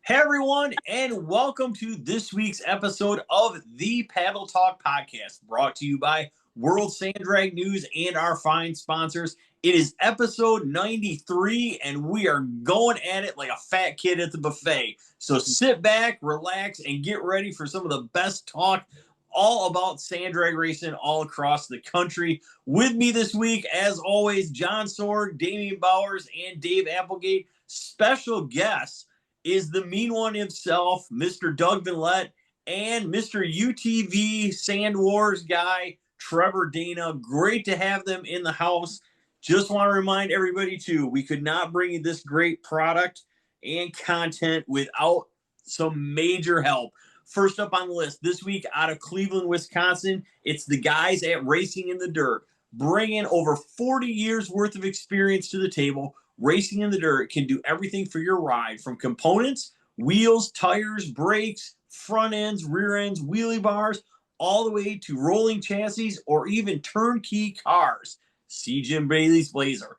Hey everyone, and welcome to this week's episode of the Paddle Talk Podcast, brought to you by World Sand Drag News and our fine sponsors. It is episode 93, and we are going at it like a fat kid at the buffet. So sit back, relax, and get ready for some of the best talk all about sand drag racing all across the country. With me this week, as always, John Sorg, Damian Bowers, and Dave Applegate. Special guests is the mean one himself, Mr. Doug Venlet, and Mr. UTV Sand Wars guy, Trevor Dana. Great to have them in the house. Just want to remind everybody, too, we could not bring you this great product and content without some major help. First up on the list this week out of Cleveland, Wisconsin, it's the guys at Racing in the Dirt, bringing over 40 years worth of experience to the table. Racing in the Dirt can do everything for your ride, from components, wheels, tires, brakes, front ends, rear ends, wheelie bars, all the way to rolling chassis or even turnkey cars. See Jim Bailey's Blazer.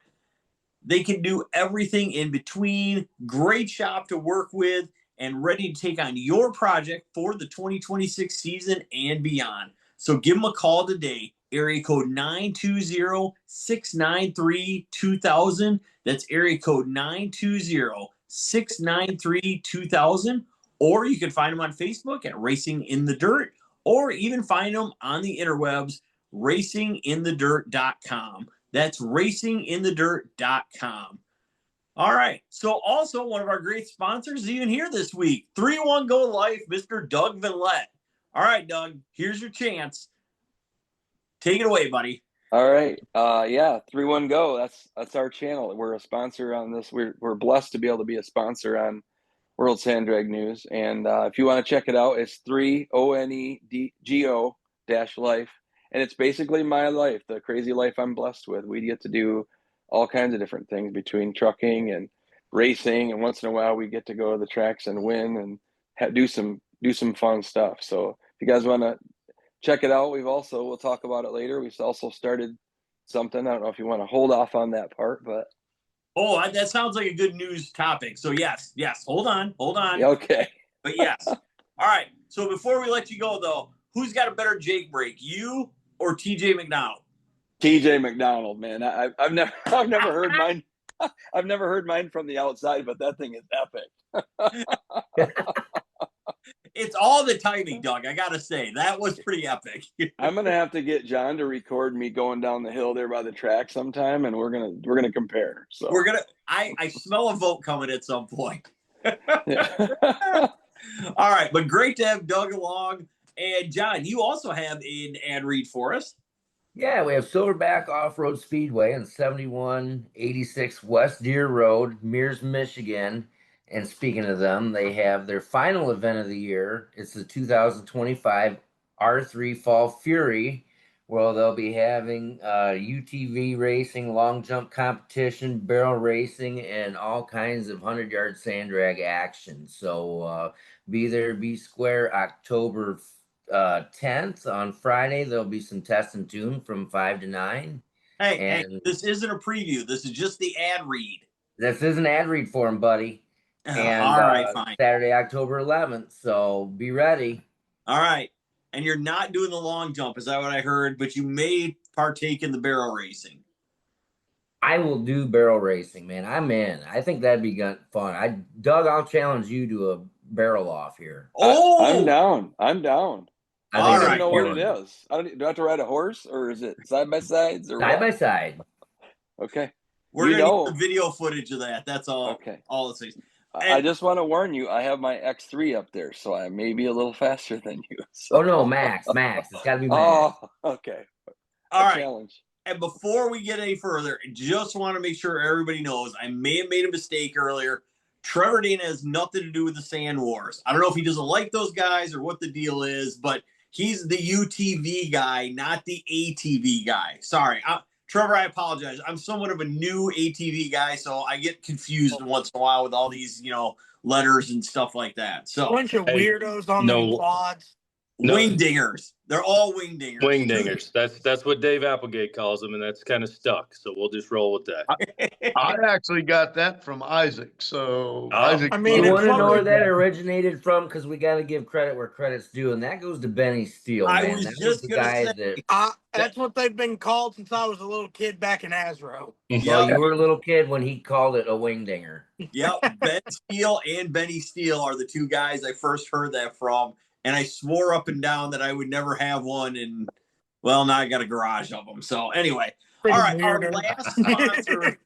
They can do everything in between. Great shop to work with and ready to take on your project for the 2026 season and beyond. So give them a call today. Area code 920-693-2000. That's area code 920-693-2000. Or you can find them on Facebook at Racing in the Dirt, or even find them on the interwebs, racinginthedirt.com. That's racinginthedirt.com. All right. So also one of our great sponsors is even here this week. 3-1 Go Life, Mr. Doug Venlet. All right, Doug, here's your chance. Take it away, buddy. All right. 3-1 Go. That's our channel. We're a sponsor on this. We're blessed to be able to be a sponsor on World Sand Drag News. And if you want to check it out, it's 3ONEGO-life. And it's basically my life, the crazy life I'm blessed with. We get to do all kinds of different things between trucking and racing, and once in a while we get to go to the tracks and win and do some fun stuff. So if you guys want to check it out, we'll talk about it later. We've also started something. I don't know if you want to hold off on that part, but that sounds like a good news topic. So yes, hold on. Okay. But yes. All right. So before we let you go, though, who's got a better Jake break, you or TJ McDonald? TJ McDonald, man. I've never heard mine. I've never heard mine from the outside, but that thing is epic. It's all the timing, Doug. I gotta say that was pretty epic. I'm gonna have to get John to record me going down the hill there by the track sometime, and we're gonna compare. So I smell a vote coming at some point. Yeah. All right, but great to have Doug along. And John, you also have an ad read for us. Yeah, we have Silverback Offroad Speedway on 7186 West Deer Road, Mears, Michigan. And speaking of them, they have their final event of the year. It's the 2025 R3 Fall Fury, where they'll be having UTV racing, long jump competition, barrel racing, and all kinds of 100-yard sand drag action. So be there, be square, October 10th on Friday. There'll be some test and tune from 5 to 9. Hey, this isn't a preview. This is just the ad read. This is an ad read for him, buddy. And all right, fine. Saturday, October 11th. So be ready. All right. And you're not doing the long jump. Is that what I heard? But you may partake in the barrel racing. I will do barrel racing, man. I'm in. I think that'd be fun. Doug, I'll challenge you to a barrel off here. Oh, I'm down. I don't know what it is. Do I have to ride a horse, or is it side by sides or side by side? Okay. We're gonna get the video footage of that. That's all. Okay. All it says. I just want to warn you, I have my X3 up there, so I may be a little faster than you. So. Oh, no, Max. It's got to be Max. Oh, okay. All right. Challenge. And before we get any further, just want to make sure everybody knows, I may have made a mistake earlier. Trevor Dana has nothing to do with the Sand Wars. I don't know if he doesn't like those guys or what the deal is, but he's the UTV guy, not the ATV guy. Sorry. Trevor, I apologize. I'm somewhat of a new ATV guy, so I get confused once in a while with all these, letters and stuff like that. So bunch of weirdos on the quads. No. Wingdingers. They're all wingdingers. Wingdingers. That's what Dave Applegate calls them, and that's kind of stuck. So we'll just roll with that. I actually got that from Isaac. So Oh. Isaac, I mean, You it's want to know where funny. that originated from? Because we got to give credit where credit's due, and that goes to Benny Steele, I man. was That was just the gonna guy say- that. That's what they've been called since I was a little kid back in Azro. Well, you were a little kid when he called it a wingdinger. Yep, Ben Steele and Benny Steele are the two guys I first heard that from, and I swore up and down that I would never have one, and well, now I got a garage of them. So anyway, Pretty all right, our weird. last sponsor,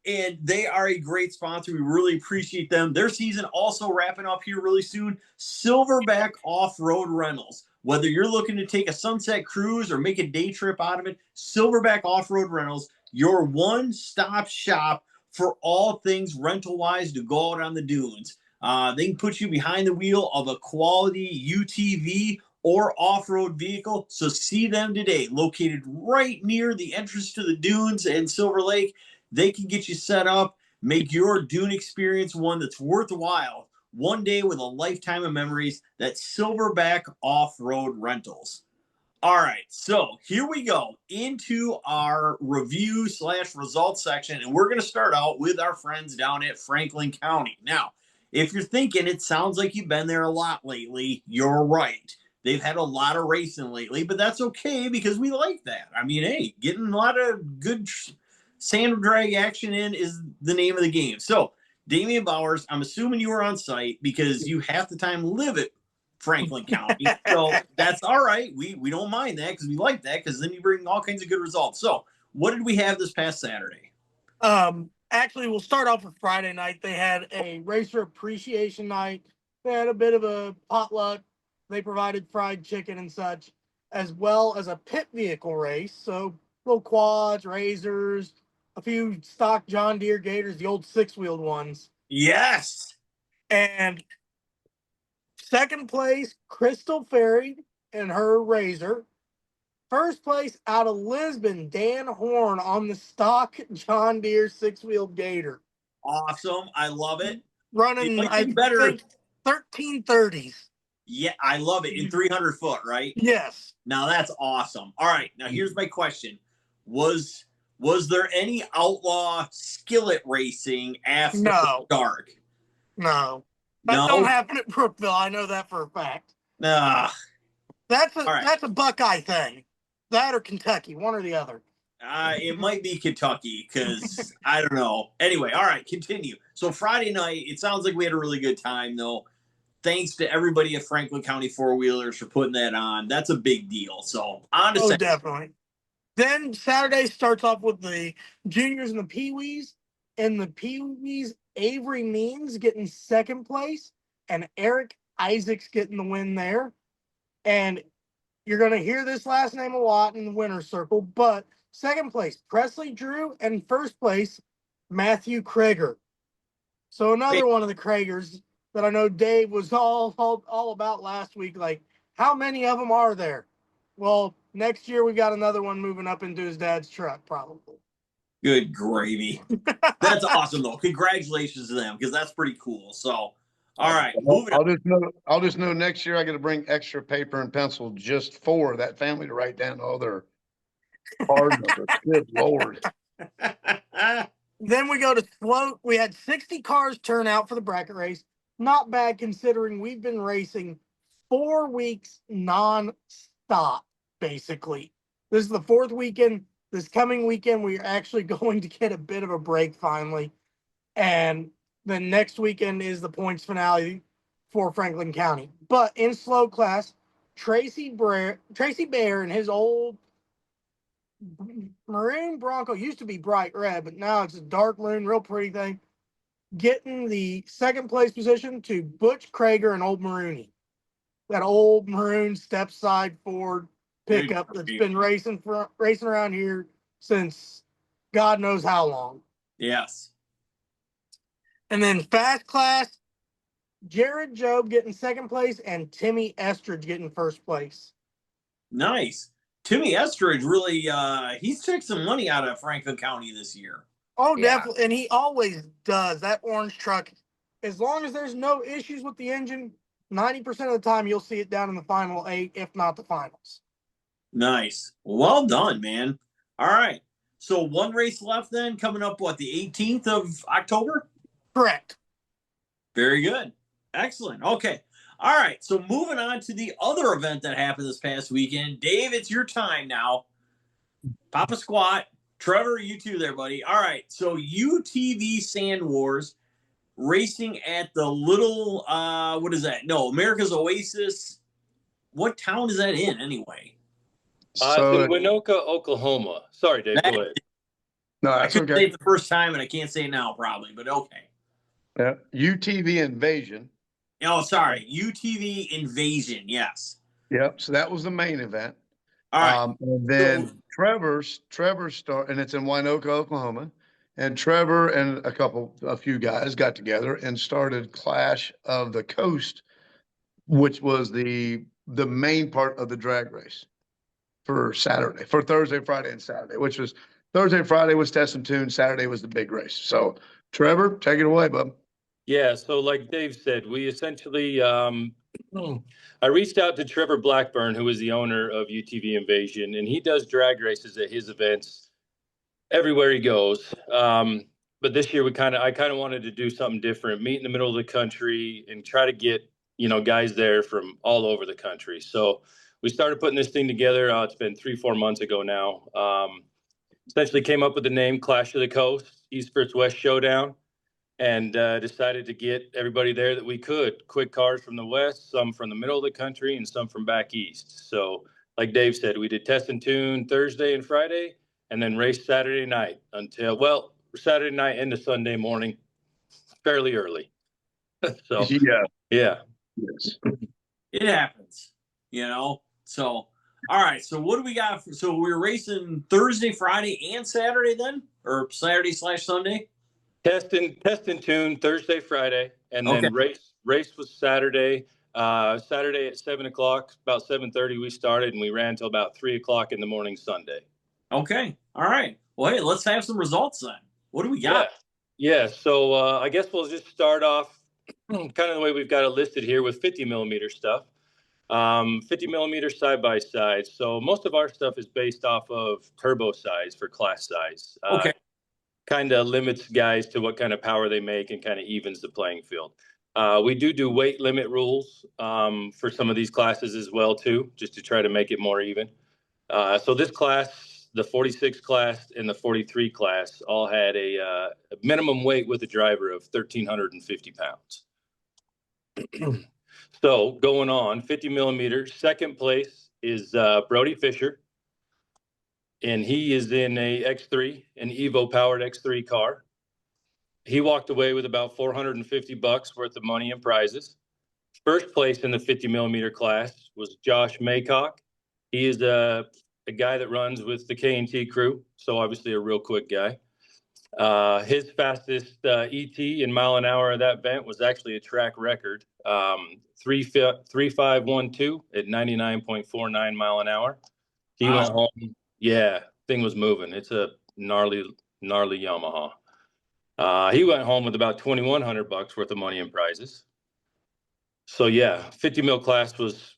and they are a great sponsor. We really appreciate them. Their season also wrapping up here really soon. Silverback Off-Road Rentals. Whether you're looking to take a sunset cruise or make a day trip out of it, Silverback Off-Road Rentals, your one-stop shop for all things rental-wise to go out on the dunes. They can put you behind the wheel of a quality UTV or off-road vehicle. So see them today, located right near the entrance to the dunes in Silver Lake. They can get you set up, make your dune experience one that's worthwhile. One day with a lifetime of memories. That's Silverback Off-Road Rentals. All right, so here we go into our review/results section, and we're going to start out with our friends down at Franklin County. Now, if you're thinking it sounds like you've been there a lot lately, you're right. They've had a lot of racing lately, but that's okay because we like that. I mean, hey, getting a lot of good sand drag action in is the name of the game. So, Damian Bowers, I'm assuming you were on site because you half the time live at Franklin County. So that's all right. We don't mind that because we like that because then you bring all kinds of good results. So what did we have this past Saturday? Actually, we'll start off with Friday night. They had a racer appreciation night. They had a bit of a potluck. They provided fried chicken and such, as well as a pit vehicle race. So little quads, razors, a few stock John Deere Gators, the old 6-wheeled ones. Yes. And second place, Crystal Fairy and her razor. First place out of Lisbon, Dan Horn on the stock John Deere 6-wheeled Gator. Awesome. I love it. Running, It I might be better. think, 1330s. Yeah, I love it. In 300 foot, right? Yes. Now that's awesome. All right. Now here's my question. Was there any outlaw skillet racing after dark? No. That don't happen at Brookville. I know that for a fact. Nah. That's a Buckeye thing. That or Kentucky, one or the other. It might be Kentucky because I don't know. Anyway, all right, continue. So Friday night, it sounds like we had a really good time, though. Thanks to everybody at Franklin County Four Wheelers for putting that on. That's a big deal. So on to Saturday. Definitely. Then Saturday starts off with the juniors and the Pee-wees. And the Pee-wees, Avery Means getting second place, and Eric Isaacs getting the win there. And you're going to hear this last name a lot in the winner's circle, but second place, Presley Drew, and first place, Matthew Krager. So another one of the Kragers that I know Dave was all about last week. Like, how many of them are there? Well, next year we got another one moving up into his dad's truck, probably. Good gravy. That's awesome, though. Congratulations to them because that's pretty cool. So, all right, moving on. I'll just know next year I got to bring extra paper and pencil just for that family to write down all their card numbers. Good Lord. Then we go to float. We had 60 cars turn out for the bracket race. Not bad considering we've been racing 4 weeks non-stop, basically. This is the fourth weekend. This coming weekend, we are actually going to get a bit of a break finally. And the next weekend is the points finale for Franklin County. But in slow class, Tracy Bear and his old maroon Bronco, used to be bright red, but now it's a dark maroon, real pretty thing, getting the second place position to Butch Krager and Old Maroony. That old maroon step side Ford pickup that's been racing around here since God knows how long. Yes. And then fast class, Jared Job getting second place and Timmy Estridge getting first place. Nice. Timmy Estridge really, he's took some money out of Franklin County this year. Oh, yeah. Definitely. And he always does. That orange truck, as long as there's no issues with the engine, 90% of the time, you'll see it down in the final 8, if not the finals. Nice. Well done, man. All right. So one race left then, coming up, what, the 18th of October? Correct. Very good. Excellent. Okay. All right. So moving on to the other event that happened this past weekend. Dave, it's your time now. Papa Squat. Trevor, you too there, buddy. All right. So UTV Sand Wars racing at the little, what is that? No, America's Oasis. What town is that in anyway? It's in Winoka, Oklahoma. Sorry, Dave. Go ahead. No, I that's couldn't okay. say it the first time, and I can't say it now probably, but okay. Yeah. UTV Invasion. Oh, sorry. UTV Invasion. Yes. Yep. So that was the main event. All right. And then Trevor's start, and it's in Winoka, Oklahoma. And Trevor and a few guys got together and started Clash of the Coast, which was the main part of the drag race for Thursday, Friday, and Saturday, which was Thursday, Friday was test and tune. Saturday was the big race. So Trevor, take it away, bub. Yeah, so like Dave said, we essentially, I reached out to Trevor Blackburn, who is the owner of UTV Invasion, and he does drag races at his events everywhere he goes. But this year I kind of wanted to do something different, meet in the middle of the country and try to get, guys there from all over the country. So we started putting this thing together. It's been 3-4 months ago now. Essentially came up with the name Clash of the Coast, East versus West Showdown. And decided to get everybody there that we could. Quick cars from the west, some from the middle of the country, and some from back east. So, like Dave said, we did test and tune Thursday and Friday, and then race Saturday night until, Saturday night into Sunday morning, fairly early. So, yeah. Yes. It happens, So, all right. So what do we got? So we're racing Thursday, Friday, and Saturday then? Or Saturday/Sunday? Test and tune Thursday, Friday, and then race was Saturday. Saturday at 7 o'clock, about 7:30 we started, and we ran till about 3 o'clock in the morning Sunday. Okay. All right. Well, hey, let's have some results then. What do we got? Yeah. So I guess we'll just start off kind of the way we've got it listed here with 50 millimeter stuff. 50 millimeter side by side. So most of our stuff is based off of turbo size for class size. Okay. Kind of limits guys to what kind of power they make and kind of evens the playing field. We do weight limit rules for some of these classes as well too, just to try to make it more even. So this class, the 46 class and the 43 class all had a minimum weight with a driver of 1,350 pounds. So going on 50 millimeters, second place is Brody Fisher. And he is in a X3, an Evo powered X3 car. He walked away with about $450 worth of money and prizes. First place in the 50 millimeter class was Josh Maycock. He is a guy that runs with the K&T crew, so obviously a real quick guy. His fastest ET in mile an hour of that event was actually a track record, 3.512 at 99.49 mile an hour. He went home. Yeah, thing was moving. It's a gnarly Yamaha. He went home with about $2,100 worth of money and prizes. So yeah, 50 mil class was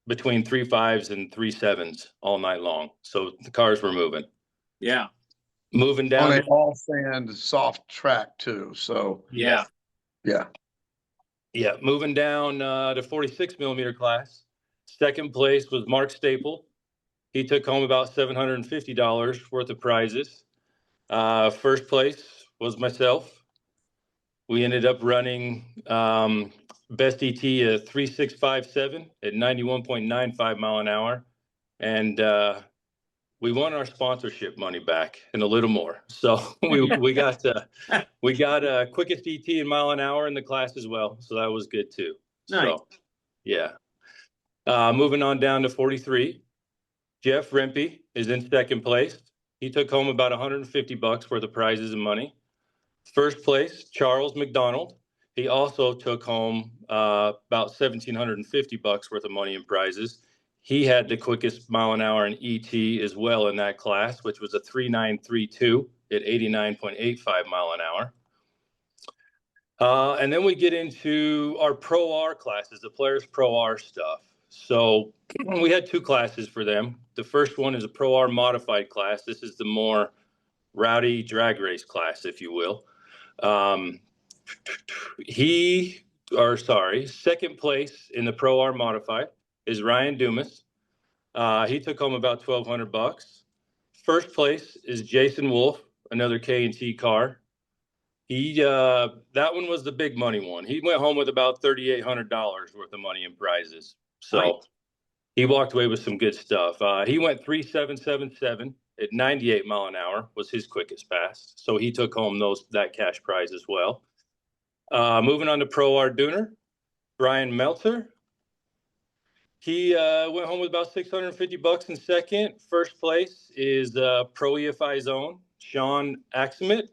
between 3.5s and 3.7s all night long. So the cars were moving. Yeah. Moving down. On an all sand soft track too. So yeah. Moving down to 46 millimeter class. Second place was Mark Staple. He took home about $750 worth of prizes. First place was myself. We ended up running best ET a 3657 at 91.95 mile an hour. And we won our sponsorship money back and a little more. So we got quickest ET in mile an hour in the class as well. So that was good too. Nice. So yeah. Moving on down to 43. Jeff Rempe is in second place. He took home about $150 worth of prizes and money. First place, Charles McDonald. He also took home about $1,750 worth of money and prizes. He had the quickest mile an hour in ET as well in that class, which was a 3.932 at 89.85 mile an hour. And then we get into our Pro R classes, the Players Pro R stuff. So we had 2 classes for them. The first one is a Pro R modified class. This is the more rowdy drag race class, if you will. Second place in the Pro R modified is Ryan Dumas. He took home about $1,200. First place is Jason Wolf, another K&T car. That one was the big money one. He went home with about $3,800 worth of money in prizes. So Right. he walked away with some good stuff. He went 3.777 at 98 mile an hour was his quickest pass. So he took home that cash prize as well. Moving on to Pro R Dooner, Brian Meltzer. He went home with about $650 in second. First place is Pro EFI Zone, Sean Axmit.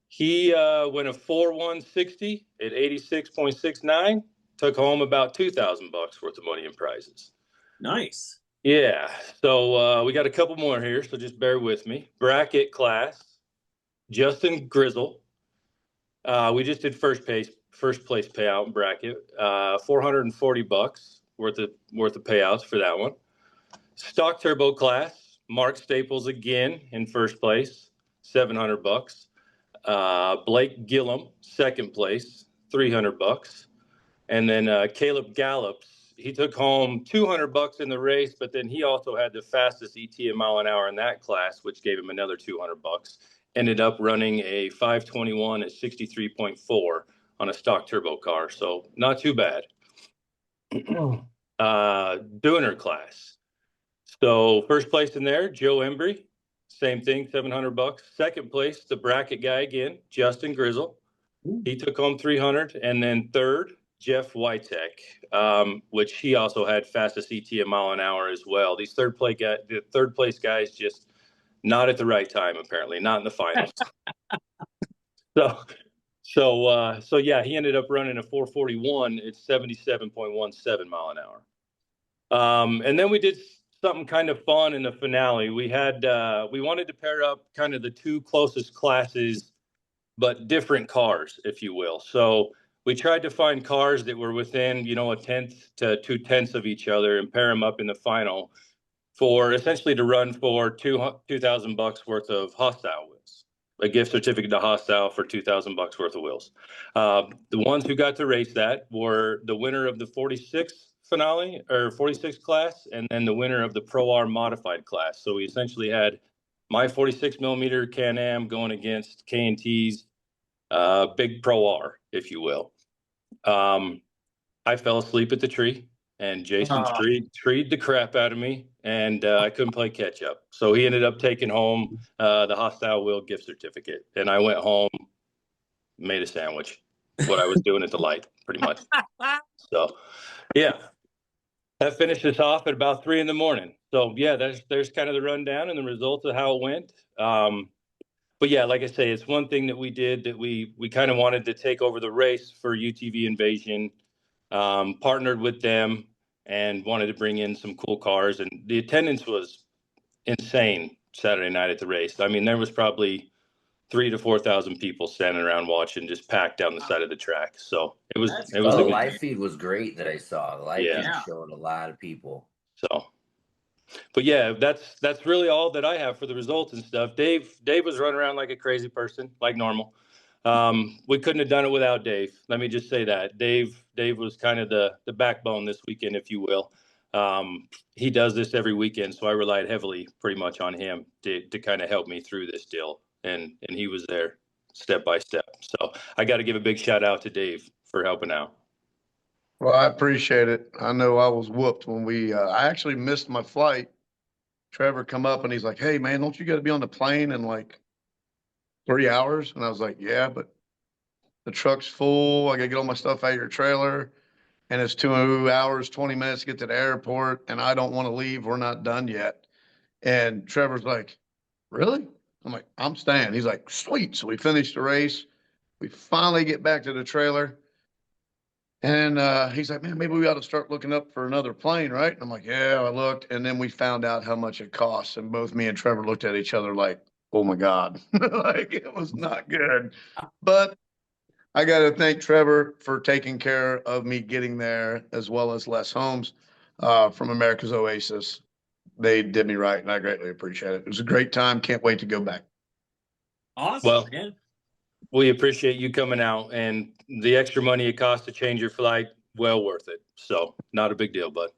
He went a 4.160 at 86.69. Took home about $2,000 worth of money in prizes. Nice. Yeah. So we got a couple more here, so just bear with me. Bracket class, Justin Grizzle. We just did first place payout in bracket. $440 worth of payouts for that one. Stock turbo class, Mark Staples again in first place, $700. Blake Gillum, second place, $300. And then Caleb Gallops, he took home $200 in the race, but then he also had the fastest ET a mile an hour in that class, which gave him another $200. Ended up running a 521 at 63.4 on a stock turbo car. So not too bad. Dooner class. So first place in there, Joe Embry, same thing, $700. Second place, the bracket guy again, Justin Grizzle. He took home $300. And then third, Jeff Witek, which he also had fastest ET a mile an hour as well. The third place guys just not at the right time, apparently, not in the finals. So yeah, he ended up running a 441 at 77.17 mile an hour. And then we did something kind of fun in the finale. We wanted to pair up kind of the 2 closest classes, but different cars, if you will. So we tried to find cars that were within, a tenth to 2/10 of each other and pair them up in the final for essentially to run for $2,000 worth of Hostile wheels, a gift certificate to Hostile for $2,000 worth of wheels. The ones who got to race that were the winner of the 46 finale or 46 class, and then the winner of the Pro R modified class. So we essentially had my 46 millimeter Can-Am going against K&T's big Pro R, if you will. I fell asleep at the tree, and Jason treed the crap out of me, and I couldn't play catch up. So he ended up taking home the Hostile Wheel gift certificate, and I went home, made a sandwich, what I was doing at the light, pretty much. So, yeah, that finished us off at about 3 a.m. So, yeah, there's kind of the rundown and the results of how it went. But yeah, like I say, it's one thing that we did that we kind of wanted to take over the race for UTV Invasion, partnered with them and wanted to bring in some cool cars. And the attendance was insane Saturday night at the race. I mean, there was probably 3,000 to 4,000 people standing around watching, just packed down the side of the track. So it was the live feed was great that I saw. The live feed showed a lot of people. So. But yeah, that's really all that I have for the results and stuff. Dave was running around like a crazy person, like normal. We couldn't have done it without Dave. Let me just say that. Dave was kind of the backbone this weekend, if you will. He does this every weekend, so I relied heavily pretty much on him to kind of help me through this deal. And he was there step by step. So I got to give a big shout out to Dave for helping out. Well, I appreciate it. I know I was whooped when I actually missed my flight. Trevor come up and he's like, "Hey man, don't you got to be on the plane in like 3 hours?" And I was like, "Yeah, but the truck's full. I got to get all my stuff out of your trailer. And it's 2 hours, 20 minutes to get to the airport. And I don't want to leave. We're not done yet." And Trevor's like, "Really?" I'm like, "I'm staying." He's like, "Sweet." So we finished the race. We finally get back to the trailer. And he's like, "Man, maybe we ought to start looking up for another plane, right?" And I'm like, "Yeah," I looked. And then we found out how much it costs. And both me and Trevor looked at each other like, "Oh my God." Like it was not good. But I got to thank Trevor for taking care of me getting there, as well as Les Holmes from America's Oasis. They did me right, and I greatly appreciate it. It was a great time. Can't wait to go back. Awesome, Well, man. we appreciate you coming out, and the extra money it costs to change your flight, well worth it. So not a big deal, bud.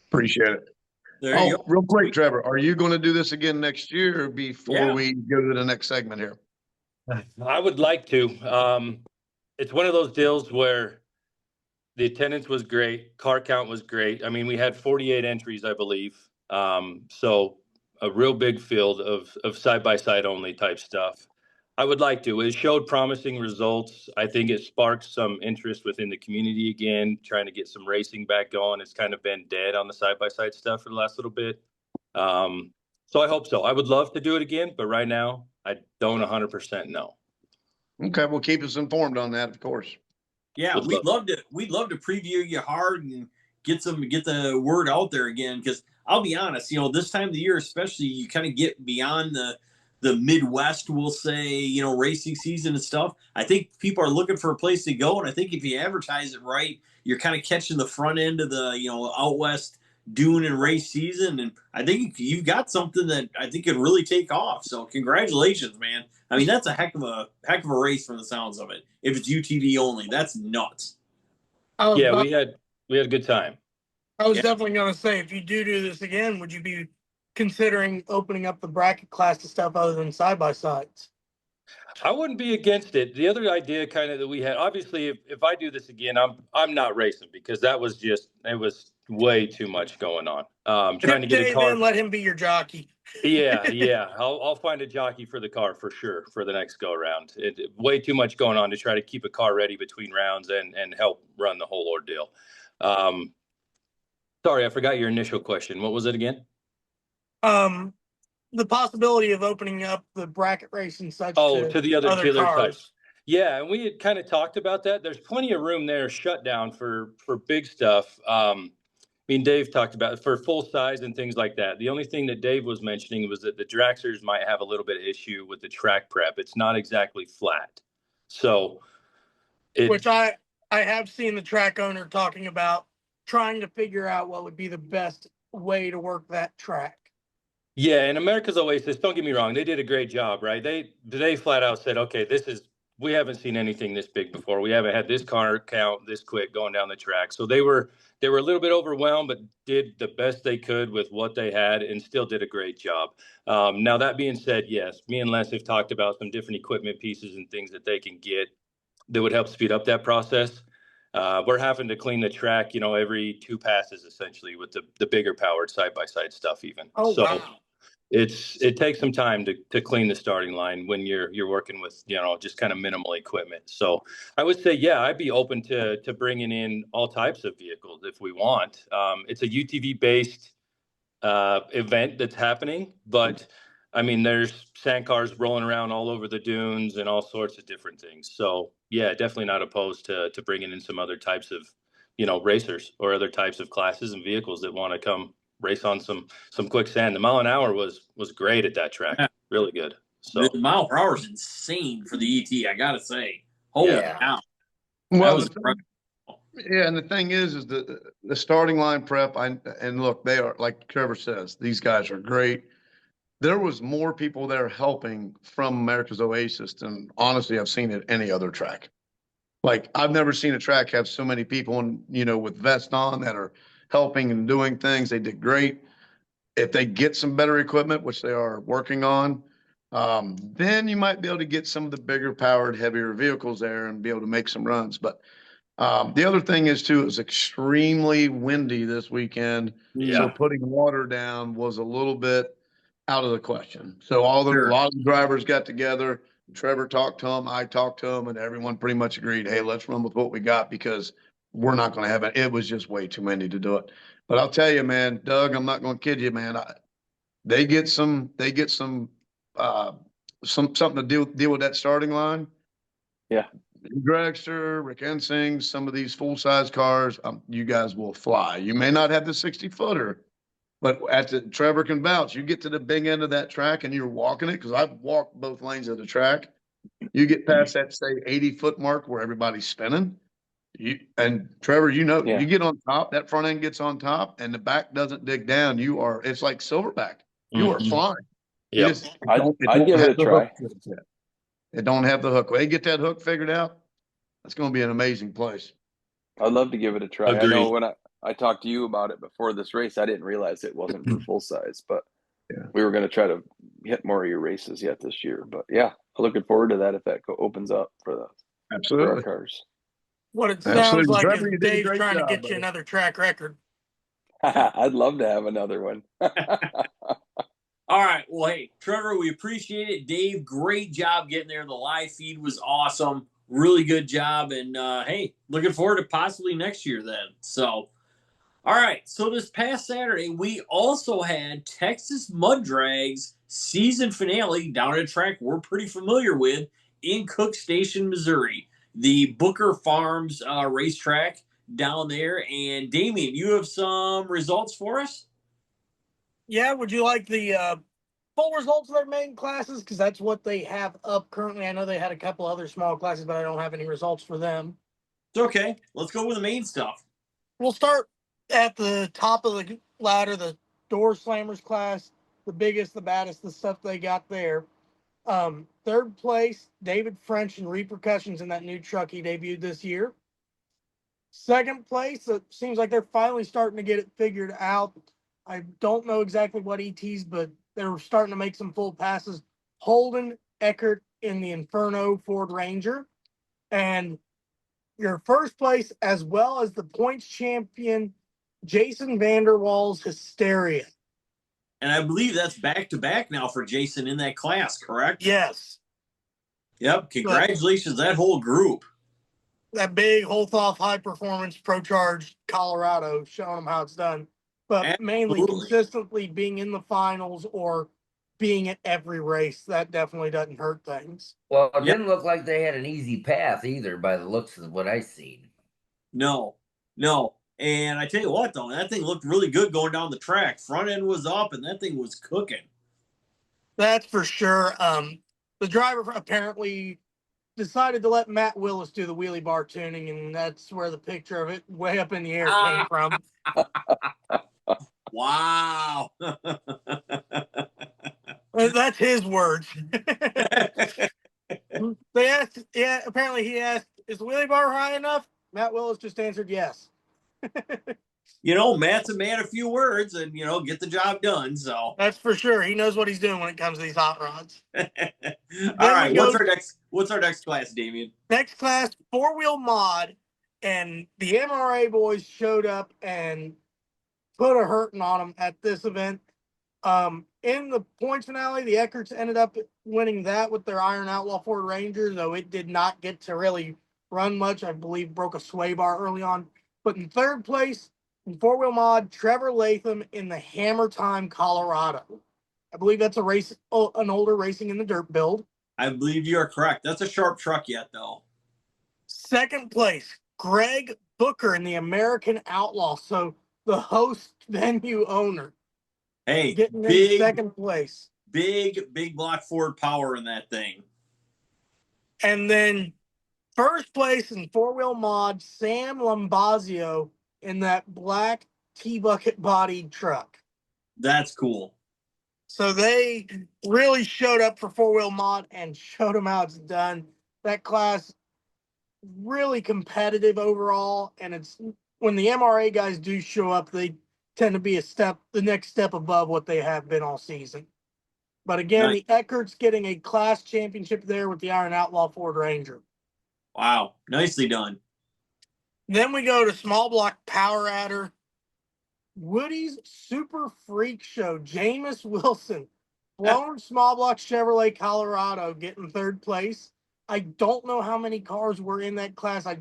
Appreciate it. There you go. Real quick, Trevor, are you going to do this again next year before we go to the next segment here? I would like to. It's one of those deals where the attendance was great, car count was great. I mean, we had 48 entries, I believe. So a real big field of side-by-side only type stuff. I would like to. It showed promising results. I think it sparked some interest within the community again, trying to get some racing back going. It's kind of been dead on the side-by-side stuff for the last little bit. So I hope so. I would love to do it again, but right now I don't 100% know. Okay, well, keep us informed on that, of course. Yeah, we'd love to preview you hard and get the word out there again. Because I'll be honest, this time of the year, especially, you kind of get beyond the Midwest, we'll say, racing season and stuff. I think people are looking for a place to go, and I think if you advertise it right, you're kind of catching the front end of the out west dune and race season. And I think you've got something that I think could really take off. So congratulations, man. I mean, that's a heck of a race from the sounds of it. If it's UTV only, that's nuts. Yeah, we had a good time. I was definitely going to say, if you do this again, would you be considering opening up the bracket class to stuff other than side-by-sides? I wouldn't be against it. The other idea kind of that we had, obviously, if I do this again, I'm not racing, because it was way too much going on. Trying to get a car. Then let him be your jockey. Yeah. I'll find a jockey for the car for sure for the next go around. Way too much going on to try to keep a car ready between rounds and help run the whole ordeal. Sorry, I forgot your initial question. What was it again? The possibility of opening up the bracket race and such to the other cars. types. Yeah, and we had kind of talked about that. There's plenty of room there shut down for big stuff. I mean, Dave talked about it for full size and things like that. The only thing that Dave was mentioning was that the dragsters might have a little bit of issue with the track prep. It's not exactly flat. So which I have seen the track owner talking about trying to figure out what would be the best way to work that track. Yeah, and America's Oasis, don't get me wrong, they did a great job, right? They flat out said, okay, we haven't seen anything this big before. We haven't had this car count this quick going down the track. So they were a little bit overwhelmed, but did the best they could with what they had and still did a great job. Now, that being said, yes, me and Les have talked about some different equipment pieces and things that they can get that would help speed up that process. We're having to clean the track, every 2 passes essentially with the bigger powered side-by-side stuff even. Oh, so wow. it takes some time to clean the starting line when you're working with, just kind of minimal equipment. So I would say, yeah, I'd be open to bringing in all types of vehicles if we want. It's a UTV based event that's happening, but I mean, there's sand cars rolling around all over the dunes and all sorts of different things. So yeah, definitely not opposed to bringing in some other types of, racers or other types of classes and vehicles that want to come race on some quicksand. The mile an hour was great at that track. Yeah. Really good. So the mile per hour is insane for the ET, I gotta say. Holy cow. Well, and the thing is the starting line prep. And look, they are, like Trevor says, these guys are great. There was more people there helping from America's Oasis than honestly I've seen at any other track. Like, I've never seen a track have so many people with vests on that are helping and doing things. They did great. If they get some better equipment, which they are working on, then you might be able to get some of the bigger powered, heavier vehicles there and be able to make some runs. But the other thing is too, it was extremely windy this weekend. Yeah. So putting water down was a little bit out of the question. So a lot of the drivers got together. Trevor talked to them, I talked to them, and everyone pretty much agreed, hey, let's run with what we got because we're not going to have it. It was just way too many to do it. But I'll tell you, man, Doug, I'm not going to kid you, man. They get something to deal with that starting line. Yeah. Dragster, Rick Ensing, some of these full-size cars, you guys will fly. You may not have the 60-footer, but Trevor can vouch. You get to the big end of that track and you're walking it, because I've walked both lanes of the track. You get past that, say, 80-foot mark where everybody's spinning. And Trevor, Yeah. you get on top, that front end gets on top, and the back doesn't dig down. It's like Silverback. You are Mhm. flying. Yep. I'd give it a try. It don't have the hook. When they get that hook figured out, it's going to be an amazing place. I'd love to give it a try. I Agreed. know when I talked to you about it before this race, I didn't realize it wasn't for full size, but Yeah. we were going to try to hit more of your races yet this year. But yeah, I'm looking forward to that if that opens up for our Absolutely. cars. What it sounds Absolutely. like Trevor, is you did a Dave's great trying job, to get you buddy. another track record. I'd love to have another one. All right. Well, hey, Trevor, we appreciate it. Dave, great job getting there. The live feed was awesome. Really good job. And hey, looking forward to possibly next year then. So, all right. So this past Saturday, we also had Texas Mud Drags season finale down at a track we're pretty familiar with in Cook Station, Missouri, the Booker Farms racetrack down there. And Damien, you have some results for us? Yeah, would you like the full results of their main classes? Because that's what they have up currently. I know they had a couple other small classes, but I don't have any results for them. It's okay. Let's go with the main stuff. We'll start at the top of the ladder, the door slammers class, the biggest, the baddest, the stuff they got there. Third place, David French and Repercussions in that new truck he debuted this year. Second place, it seems like they're finally starting to get it figured out. I don't know exactly what ETs, but they're starting to make some full passes. Holden Eckert in the Inferno Ford Ranger. And your first place, as well as the points champion, Jason Vanderwall's Hysteria. And I believe that's back to back now for Jason in that class, correct? Yes. Yep. Congratulations, that whole group. That big Holthoff High Performance Pro Charge Colorado, showing them how it's done. But mainly Absolutely. consistently being in the finals or being at every race, that definitely doesn't hurt things. Well, it didn't look like they had an easy path either by the looks of what I seen. No. And I tell you what, though, that thing looked really good going down the track. Front end was up, and that thing was cooking. That's for sure. The driver apparently decided to let Matt Willis do the wheelie bar tuning, and that's where the picture of it way up in the air came from. Wow. That's his words. They asked, apparently he asked, is the wheelie bar high enough? Matt Willis just answered yes. Matt's a man of few words and, get the job done. So That's for sure. He knows what he's doing when it comes to these hot rods. All right. What's our next class, Damien? Next class, four-wheel mod, and the MRA boys showed up and put a hurting on them at this event. In the points finale, the Eckerts ended up winning that with their Iron Outlaw Ford Ranger, though it did not get to really run much. I believe broke a sway bar early on. But in third place, in four-wheel mod, Trevor Latham in the Hammer Time Colorado. I believe that's an older racing in the dirt build. I believe you are correct. That's a sharp truck yet, though. Second place, Greg Booker in the American Outlaw. So the host venue owner. Hey, getting in second place. Big block Ford power in that thing. And then first place in four-wheel mod, Sam Lombazio in that black T-bucket bodied truck. That's cool. So they really showed up for four-wheel mod and showed them how it's done. That class really competitive overall, and it's when the MRA guys do show up, they tend to be the next step above what they have been all season. But again, nice. The Eckerts getting a class championship there with the Iron Outlaw Ford Ranger. Wow, nicely done. Then we go to small block Power Adder. Woody's Super Freak Show, Jameis Wilson, blown small block Chevrolet Colorado, getting third place. I don't know how many cars were in that class. I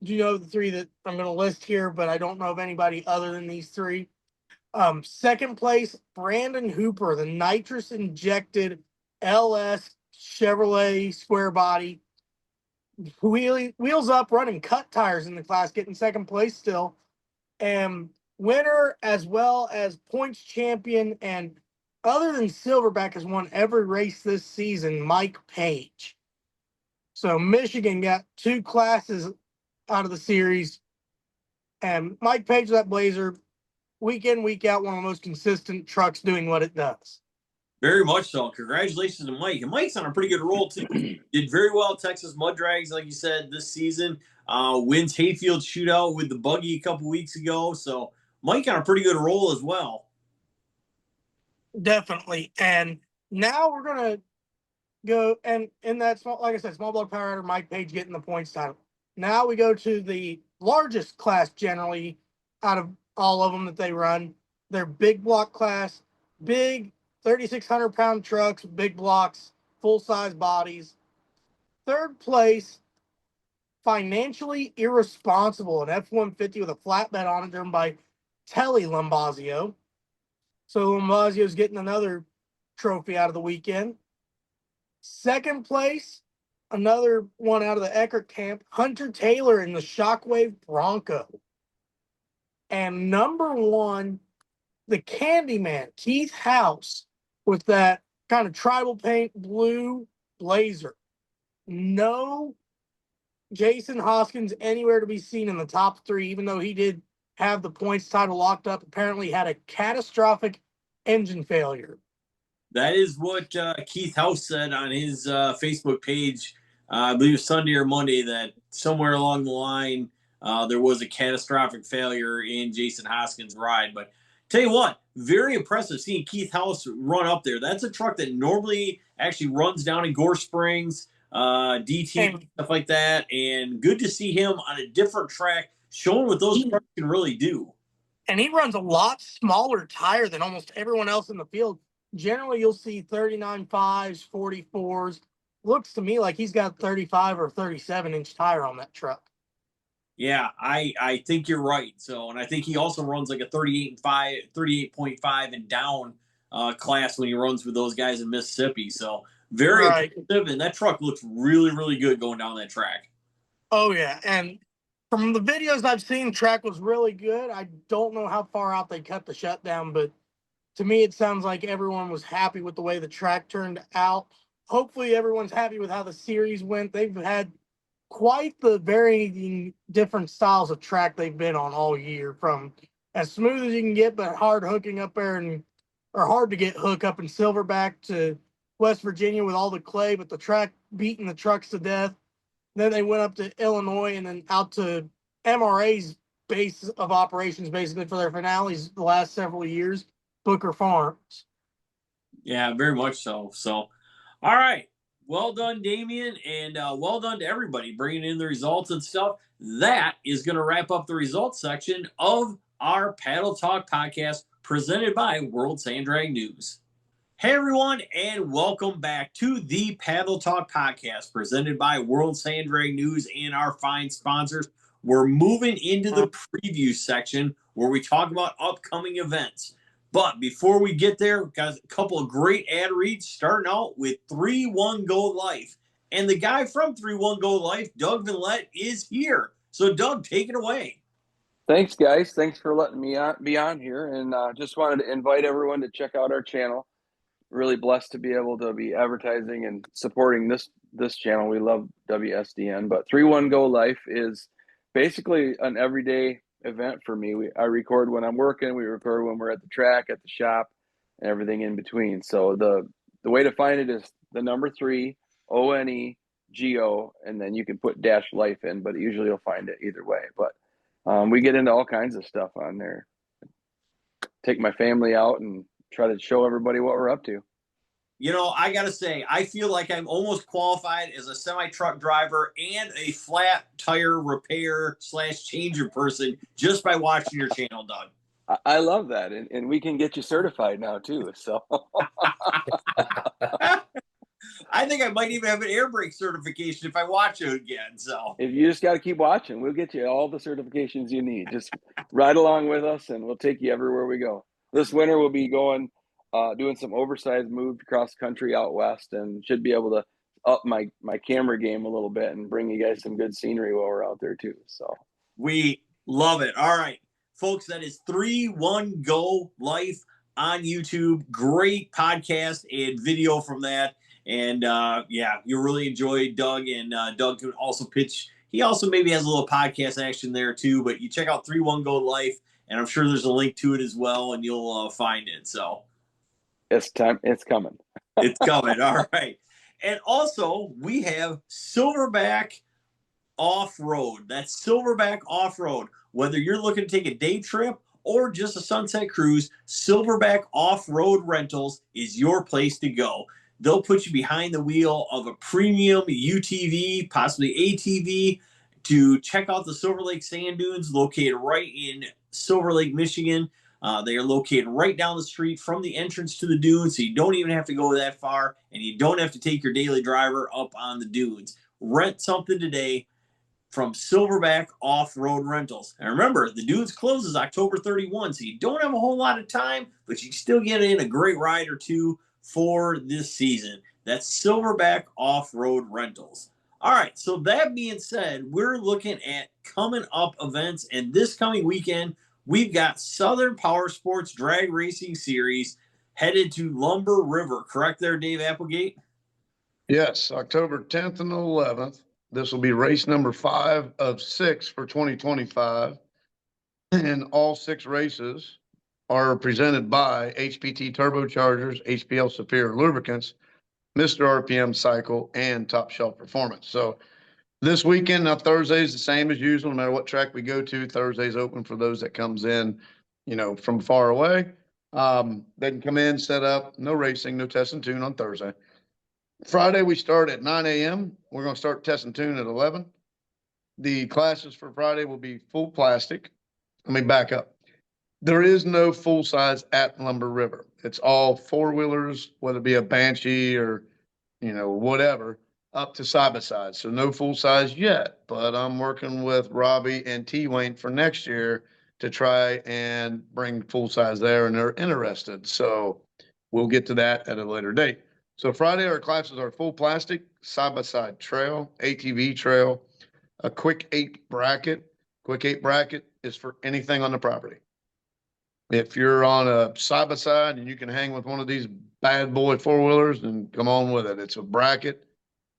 do know the three that I'm going to list here, but I don't know of anybody other than these three. Second place, Brandon Hooper, the nitrous injected LS Chevrolet square body. Wheels up, running cut tires in the class, getting second place still. And winner as well as points champion, and other than Silverback has won every race this season, Mike Page. So Michigan got 2 classes out of the series. And Mike Page, that Blazer, week in, week out, one of the most consistent trucks doing what it does. Very much so. Congratulations to Mike. And Mike's on a pretty good roll, too. Did very well at Texas Mud Drags, like you said, this season. Wins Hayfield Shootout with the buggy a couple weeks ago. So Mike on a pretty good roll as well. Definitely. And now we're going to go, and in that small, like I said, small block power rider, Mike Page getting the points title. Now we go to the largest class generally out of all of them that they run. Their big block class, big 3,600 pound trucks, big blocks, full size bodies. Third place, financially irresponsible, an F-150 with a flatbed on it, driven by Telly Lombazio. So Lombazio's getting another trophy out of the weekend. Second place, another one out of the Eckert camp, Hunter Taylor in the Shockwave Bronco. And number 1, the Candyman, Keith House, with that kind of tribal paint blue Blazer. No Jason Hoskins anywhere to be seen in the top 3, even though he did have the points title locked up. Apparently had a catastrophic engine failure. That is what Keith House said on his Facebook page, I believe it was Sunday or Monday, that somewhere along the line there was a catastrophic failure in Jason Hoskins' ride. But tell you what, very impressive seeing Keith House run up there. That's a truck that normally actually runs down in Gore Springs, DT, and stuff like that. And good to see him on a different track, showing what those trucks can really do. And he runs a lot smaller tire than almost everyone else in the field. Generally, you'll see 39.5s, 44s. Looks to me like he's got 35 or 37-inch tire on that truck. Yeah, I think you're right. So, and I think he also runs like a 38.5 and down class when he runs with those guys in Mississippi. So very impressive, and that truck looks really, really good going down that track. Oh yeah, and from the videos I've seen, track was really good. I don't know how far out they cut the shutdown, but to me, it sounds like everyone was happy with the way the track turned out. Hopefully, everyone's happy with how the series went. They've had quite the varying different styles of track they've been on all year, from as smooth as you can get, but hard hooking up there or hard to get hook up in Silverback, to West Virginia with all the clay, but the track beating the trucks to death. Then they went up to Illinois and then out to MRA's base of operations, basically, for their finales the last several years, Booker Farms. Yeah, very much so. So, all right. Well done, Damian, and well done to everybody bringing in the results and stuff. That is going to wrap up the results section of our Paddle Talk podcast presented by World Sand Drag News. Hey, everyone, and welcome back to the Paddle Talk podcast presented by World Sand Drag News and our fine sponsors. We're moving into the preview section where we talk about upcoming events. But before we get there, we've got a couple of great ad reads, starting out with 3-1 Go Life. And the guy from 3-1 Go Life, Doug Venlet, is here. So, Doug, take it away. Thanks, guys. Thanks for letting me be on here. And just wanted to invite everyone to check out our channel. Really blessed to be able to be advertising and supporting this channel. We love WSDN. But 3-1 Go Life is basically an everyday event for me. I record when I'm working, we record when we're at the track, at the shop, and everything in between. So the way to find it is the number 3 ONEGO, and then you can put dash life in, but usually you'll find it either way. But we get into all kinds of stuff on there. Take my family out and try to show everybody what we're up to. You know, I got to say, I feel like I'm almost qualified as a semi-truck driver and a flat tire repair / changer person just by watching your channel, Doug. I love that. And we can get you certified now too. So I think I might even have an air brake certification if I watch it again. So if you just got to keep watching, we'll get you all the certifications you need. Just ride along with us and we'll take you everywhere we go. This winter we'll be going, doing some oversized moves across country out west, and should be able to up my camera game a little bit and bring you guys some good scenery while we're out there too. So we love it. All right, folks, that is 3-1 Go Life on YouTube. Great podcast and video from that. And yeah, you really enjoy Doug, and Doug can also pitch. He also maybe has a little podcast action there too, but you check out 3-1 Go Life, and I'm sure there's a link to it as well, and you'll find it. So It's time. It's coming. it's coming. All right. And also, we have Silverback Off-Road. That's Silverback Off-Road. Whether you're looking to take a day trip or just a sunset cruise, Silverback Off-Road Rentals is your place to go. They'll put you behind the wheel of a premium UTV, possibly ATV, to check out the Silver Lake Sand Dunes located right in Silver Lake, Michigan. They are located right down the street from the entrance to the dunes, so you don't even have to go that far, and you don't have to take your daily driver up on the dunes. Rent something today from Silverback Off-Road Rentals. And remember, the dunes closes October 31, so you don't have a whole lot of time, but you still get in a great ride or two for this season. That's Silverback Off-Road Rentals. All right, so that being said, we're looking at coming up events, and this coming weekend, we've got Southern Power Sports Drag Racing Series headed to Lumber River. Correct there, Dave Applegate? Yes, October 10th and 11th. This will be race number 5 of 6 for 2025. And all 6 races are presented by HPT Turbochargers, HPL Superior Lubricants, Mr. RPM Cycle, and Top Shelf Performance. So this weekend, now Thursday is the same as usual, no matter what track we go to. Thursday's open for those that comes in, from far away. They can come in, set up, no racing, no test and tune on Thursday. Friday, we start at 9 a.m. We're going to start test and tune at 11. The classes for Friday will be full plastic. Let me back up. There is no full size at Lumber River. It's all 4-wheelers, whether it be a Banshee or, whatever, up to side by side. So no full size yet, but I'm working with Robbie and T-Wayne for next year to try and bring full size there, and they're interested. So we'll get to that at a later date. So Friday, our classes are full plastic, side-by-side trail, ATV trail, a quick 8 bracket. Quick 8 bracket is for anything on the property. If you're on a side-by-side and you can hang with one of these bad boy 4-wheelers, then come on with it. It's a bracket.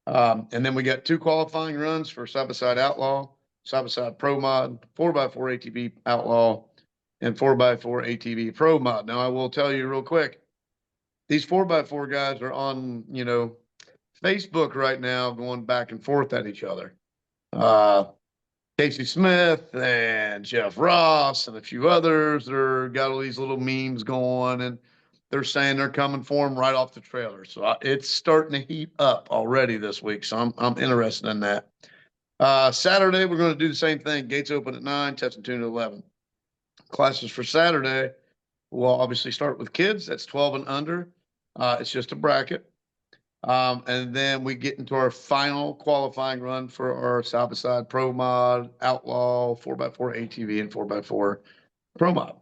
And then we got 2 qualifying runs for side-by-side Outlaw, side-by-side Pro Mod, 4x4 ATV Outlaw, and 4x4 ATV Pro Mod. Now, I will tell you real quick, these 4x4 guys are on, Facebook right now going back and forth at each other. Casey Smith and Jeff Ross and a few others, they're got all these little memes going, and they're saying they're coming for them right off the trailer. So it's starting to heat up already this week. So I'm interested in that. Saturday, we're going to do the same thing. Gates open at 9, test and tune at 11. Classes for Saturday will obviously start with kids. That's 12 and under. It's just a bracket. And then we get into our final qualifying run for our side-by-side Pro Mod, Outlaw, 4x4 ATV, and 4x4 Pro Mod.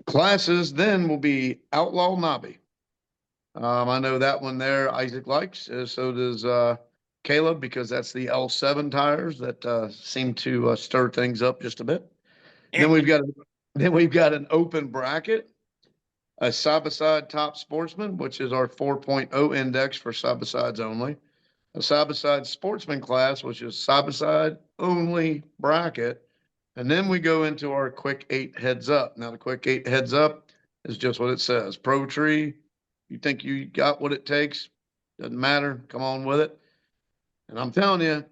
Classes then will be Outlaw Knobby. I know that one there Isaac likes, so does Caleb, because that's the L7 tires that seem to stir things up just a bit. Then we've got an open bracket, a side-by-side Top Sportsman, which is our 4.0 index for side-by-sides only, a side-by-side Sportsman class, which is side-by-side only bracket, and then we go into our Quick 8 Heads Up. Now, the Quick 8 Heads Up is just what it says. Pro Tree, you think you got what it takes, doesn't matter, come on with it. And I'm telling you,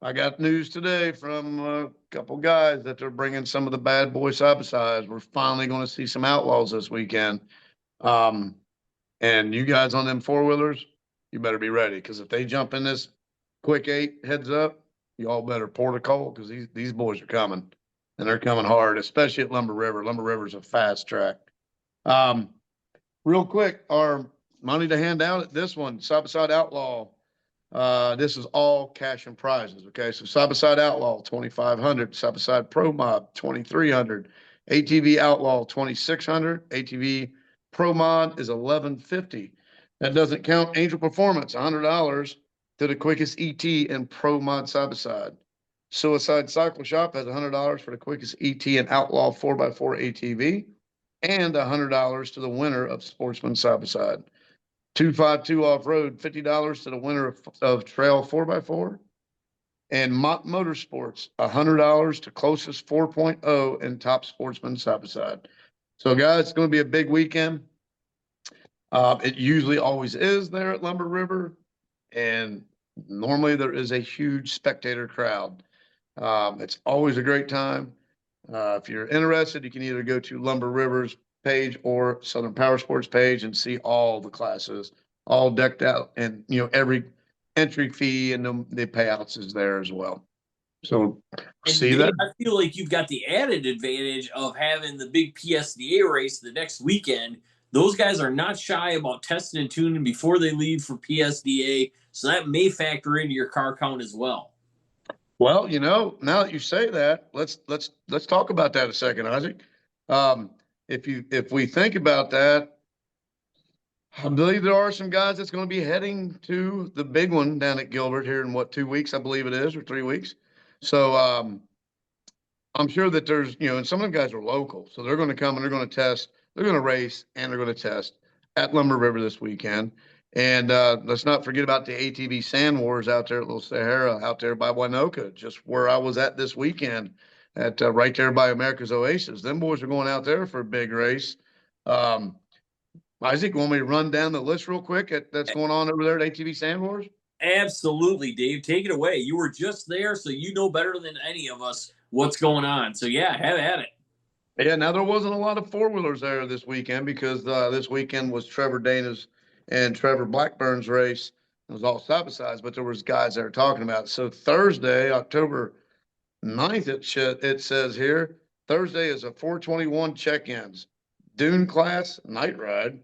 I got news today from a couple guys that they're bringing some of the bad boy side-by-sides. We're finally going to see some Outlaws this weekend. And you guys on them 4-wheelers, you better be ready, because if they jump in this Quick 8 Heads Up, you all better port a call, because these boys are coming, and they're coming hard, especially at Lumber River. Lumber River's a fast track. Real quick, our money to hand out at this one, side-by-side Outlaw. This is all cash and prizes. Okay. So side-by-side Outlaw, 2,500, side-by-side Pro Mod, 2,300, ATV Outlaw, 2,600, ATV Pro Mod is 1,150. That doesn't count Angel Performance, $100 to the quickest ET and Pro Mod side-by-side. Suicide Cycle Shop has $100 for the quickest ET and Outlaw 4x4 ATV, and $100 to the winner of Sportsman side-by-side. 252 Off-Road, $50 to the winner of Trail 4x4. And Mott Motorsports, $100 to closest 4.0 and Top Sportsman side-by-side. So, guys, it's going to be a big weekend. It usually always is there at Lumber River, and normally there is a huge spectator crowd. It's always a great time. If you're interested, you can either go to Lumber River's page or Southern Power Sports page and see all the classes, all decked out, and every entry fee and the payouts is there as well. So And see Dave, that. I feel like you've got the added advantage of having the big PSDA race the next weekend. Those guys are not shy about testing and tuning before they leave for PSDA, so that may factor into your car count as well. Well, now that you say that, let's talk about that a second, Isaac. If we think about that, I believe there are some guys that's going to be heading to the big one down at Gilbert here in 2 weeks, I believe it is, or 3 weeks. So I'm sure that there's, and some of the guys are local, so they're going to come and they're going to test, they're going to race, and they're going to test at Lumber River this weekend. And let's not forget about the ATV Sand Wars out there at Little Sahara, out there by Winoka, just where I was at this weekend, at right there by America's Oasis. Them boys are going out there for a big race. Isaac, want me to run down the list real quick that's going on over there at ATV Sand Wars? Absolutely, Dave. Take it away. You were just there, so you know better than any of us what's going on. So, yeah, have at it. Yeah, now there wasn't a lot of four-wheelers there this weekend because this weekend was Trevor Dana's and Trevor Blackburn's race. It was all side-by-sides, but there was guys that were talking about it. So Thursday, October 9th, it says here, Thursday is a 421 check-ins, Dune class, night ride,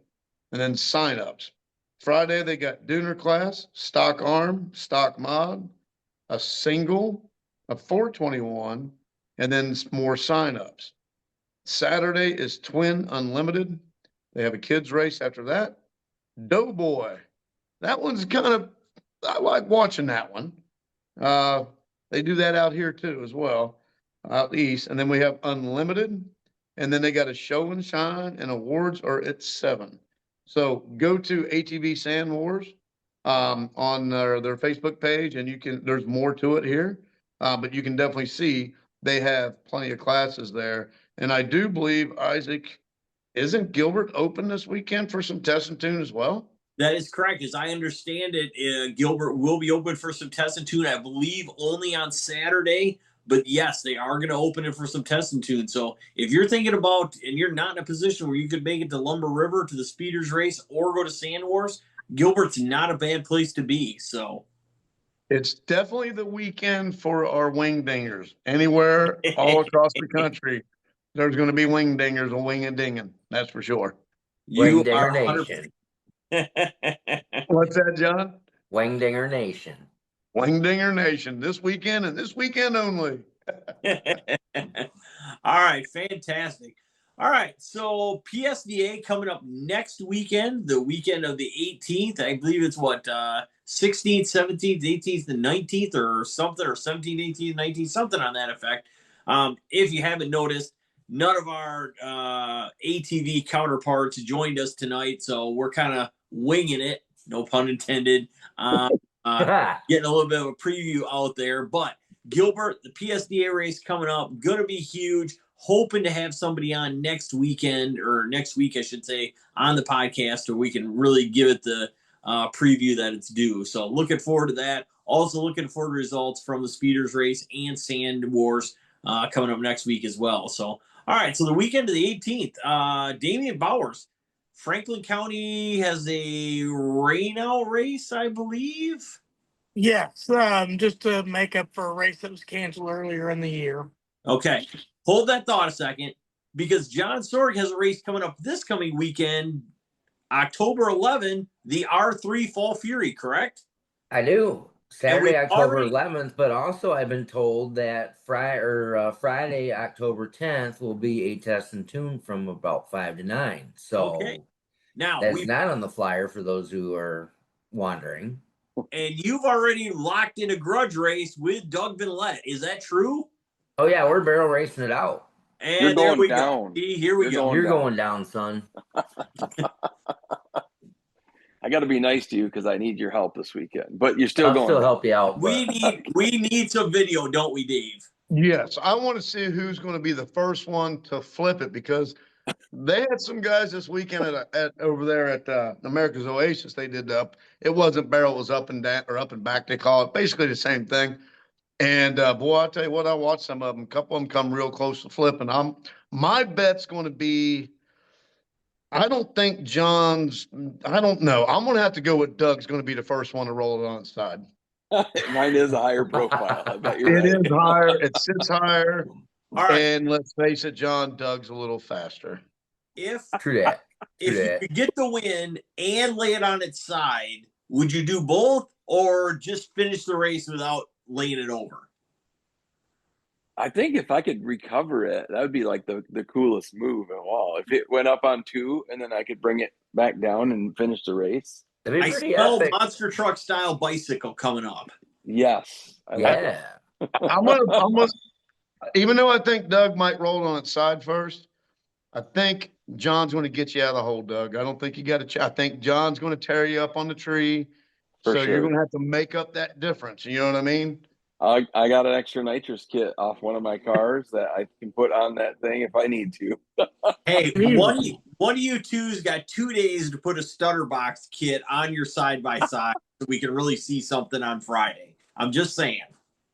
and then sign-ups. Friday, they got Dooner class, stock arm, stock mod, a single, a 421, and then more sign-ups. Saturday is Twin Unlimited. They have a kids race after that. Doughboy. That one's I like watching that one. They do that out here too as well, out east. And then we have Unlimited. And then they got a show and shine and awards are at 7. So go to ATV Sand Wars on their Facebook page, and there's more to it here. But you can definitely see they have plenty of classes there. And I do believe, Isaac, isn't Gilbert open this weekend for some test and tune as well? That is correct. As I understand it, Gilbert will be open for some test and tune, I believe only on Saturday. But yes, they are going to open it for some test and tune. So if you're thinking about, and you're not in a position where you could make it to Lumber River, to the Speeders race, or go to Sand Wars, Gilbert's not a bad place to be. So it's definitely the weekend for our wing dingers. Anywhere all across the country, there's going to be wing dingers and wing and dinging. That's for sure. Wing Dinger Nation. What's that, John? Wing Dinger Nation. Wing Dinger Nation this weekend and this weekend only. All right, fantastic. All right, so PSDA coming up next weekend, the weekend of the 18th. I believe it's 16th, 17th, 18th, and 19th, or something, or 17th, 18th, 19th, something on that effect. If you haven't noticed, none of our ATV counterparts joined us tonight, so we're kind of winging it, no pun intended. Getting a little bit of a preview out there. But Gilbert, the PSDA race coming up, going to be huge. Hoping to have somebody on next weekend, or next week, I should say, on the podcast, or we can really give it the preview that it's due. So looking forward to that. Also looking forward to results from the Speeders race and Sand Wars coming up next week as well. So, all right, so the weekend of the 18th, Damian Bowers, Franklin County has a rain-out race, I believe. Yes, just to make up for a race that was canceled earlier in the year. Okay, hold that thought a second, because John Sorg has a race coming up this coming weekend, October 11, the R3 Fall Fury, correct? I do. Saturday, October 11th, but also I've been told that Friday, October 10th will be a test and tune from about 5 to 9. So okay. Now that's not on the flyer for those who are wondering. And you've already locked in a grudge race with Doug Venlet. Is that true? Oh yeah, we're barrel racing it out. And there we go. See, here we go. You're going down, son. I got to be nice to you because I need your help this weekend. But you're still I'll going. still help you out. We But need some video, don't we, Dave? Yes, I want to see who's going to be the first one to flip it because they had some guys this weekend at over there at America's Oasis. They did up. It wasn't barrel, it was up and down or up and back. They call it basically the same thing. And boy, I tell you what, I watched some of them. A couple of them come real close to flipping. My bet's going to be. I don't think John's. I don't know. I'm going to have to go with Doug's going to be the first one to roll it on its side. Mine is a higher profile. I bet you're It right. is higher. It sits higher. All right. And let's face it, Doug's a little faster. If true that. if you could get the win and lay it on its side, would you do both or just finish the race without laying it over? I think if I could recover it, that would be like the coolest move of all. If it went up on 2 and then I could bring it back down and finish the race. That'd be I pretty smell epic. monster truck style bicycle coming up. Yes. I like it. Yeah. I'm gonna, even though I think Doug might roll it on its side first, I think John's going to get you out of the hole, Doug. I don't think you got to. I think John's going to tear you up on the tree. For So you're sure. going to have to make up that difference. You know what I mean? I got an extra nitrous kit off one of my cars that I can put on that thing if I need to. Hey, one of you two's got 2 days to put a stutter box kit on your side by side so we can really see something on Friday. I'm just saying.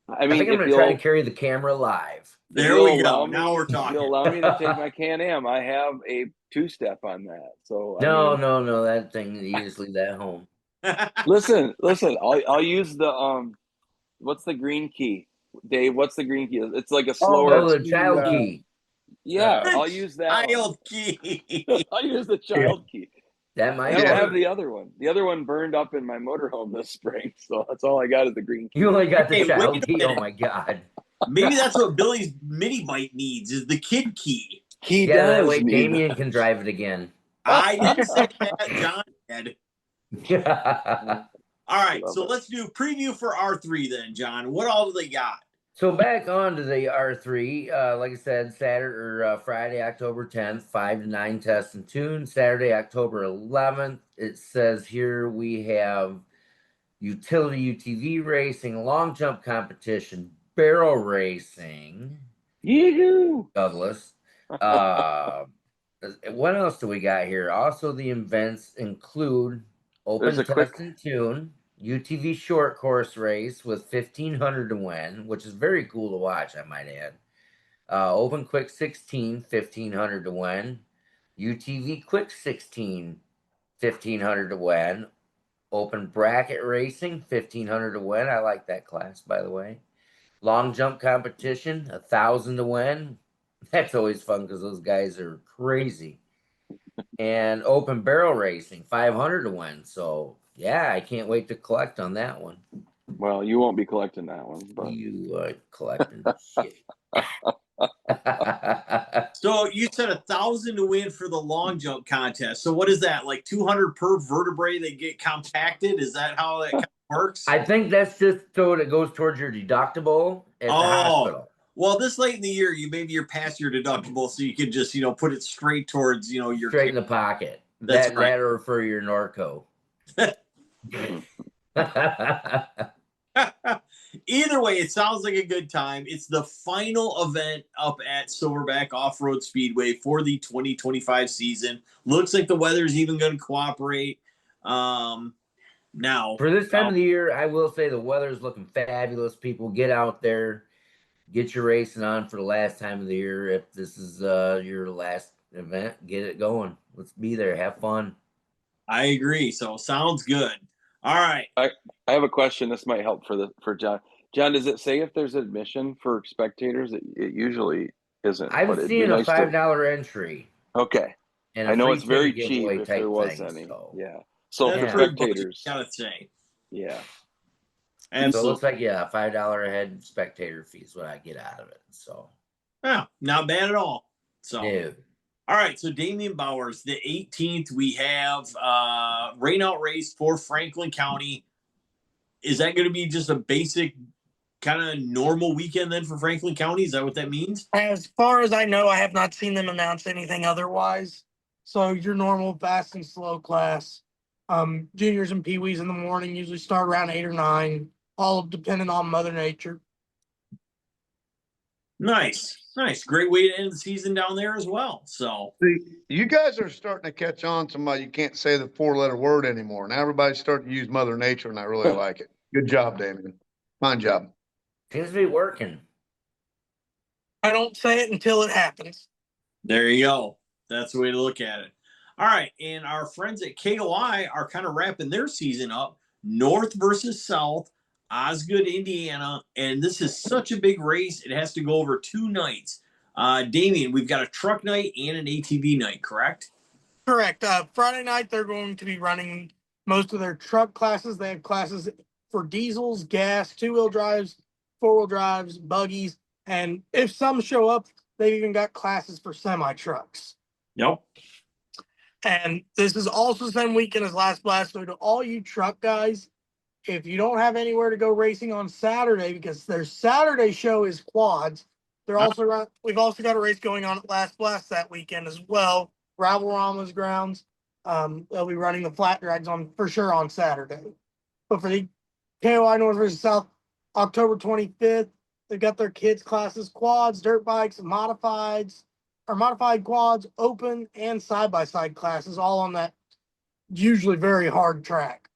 I I mean, think I'm if going to try to carry the camera live. There we go. Now we're if you'll talking. allow me to take my Can-Am, I have a 2-step on that. So No, no, that thing, you just leave that home. Listen, I'll use the what's the green key? Dave, what's the green key? It's like a slower. Oh, the child key. Yeah, I'll use that. Child key. I'll use the child key. That might I don't work. have the other one. The other one burned up in my motorhome this spring, so that's all I got is the green key. You only got the Hey, child wait a key. Oh minute. my god. Maybe that's what Billy's mini bike needs is the kid key. He Yeah, that does way need Damien can drive it again. I didn't say that, John did. All right, so let's do preview for R3 then, John. What all do they got? So back on to the R3, like I said, Friday, October 10th, 5 to 9 test and tune. Saturday, October 11th, it says here we have utility UTV racing, long jump competition, barrel racing. Yoo-hoo! Douglas. What else do we got here? Also, the events include open test and tune, UTV short course race with 1,500 to win, which is very cool to watch, I might add. Open quick 16, 1,500 to win. UTV quick 16, 1,500 to win. Open bracket racing, 1,500 to win. I like that class, by the way. Long jump competition, 1,000 to win. That's always fun because those guys are crazy. And open barrel racing, 500 to win. So yeah, I can't wait to collect on that one. Well, you won't be collecting that one, but You collecting shit. So you said 1,000 to win for the long jump contest. So what is that? Like 200 per vertebrae that get compacted? Is that how that kind of works? I think that's just so it goes towards your deductible at the hospital. Well, this late in the year, you're past your deductible, so you can just put it straight towards your straight in the pocket. That's right. That or for your Norco. Either way, it sounds like a good time. It's the final event up at Silverback Offroad Speedway for the 2025 season. Looks like the weather's even going to cooperate. Now, for this time of the year, I will say the weather's looking fabulous. People, get out there, get your racing on for the last time of the year. If this is your last event, get it going. Let's be there. Have fun. I agree. So sounds good. All right. I have a question. This might help for John. John, does it say if there's admission for spectators? It usually isn't. I've seen a $5 entry. Okay. And I know it's very cheap if there was any. So. Yeah. So That's for spectators. Gotta say. Yeah. And so it looks like, yeah, $5 a head spectator fee is what I get out of it. So yeah, not bad at all. So dude. All right, so Damian Bowers, the 18th, we have rain out race for Franklin County. Is that going to be just a basic kind of normal weekend then for Franklin County? Is that what that means? As far as I know, I have not seen them announce anything otherwise. So your normal fast and slow class. Juniors and peewees in the morning usually start around 8 or 9, all depending on Mother Nature. Nice. Great way to end the season down there as well. So See, you guys are starting to catch on to you can't say the 4-letter word anymore. Now everybody's starting to use Mother Nature, and I really like it. Good job, Damien. Fine job. Seems to be working. I don't say it until it happens. there you go. That's the way to look at it. All right. And our friends at KOI are kind of wrapping their season up. North versus South, Osgood, Indiana. And this is such a big race. It has to go over 2 nights. Damien, we've got a truck night and an ATV night, correct? Correct. Friday night, they're going to be running most of their truck classes. They have classes for diesels, gas, 2-wheel drives, 4-wheel drives, buggies. And if some show up, they've even got classes for semi-trucks. Yep. And this is also the same weekend as Last Blast. So to all you truck guys, if you don't have anywhere to go racing on Saturday, because their Saturday show is quads, we've also got a race going on at Last Blast that weekend as well. Ravelrama's grounds. They'll be running the flat drags for sure on Saturday. But for the KOI North versus South, October 25th, they've got their kids classes, quads, dirt bikes, modified quads, open and side-by-side classes, all on that usually very hard track.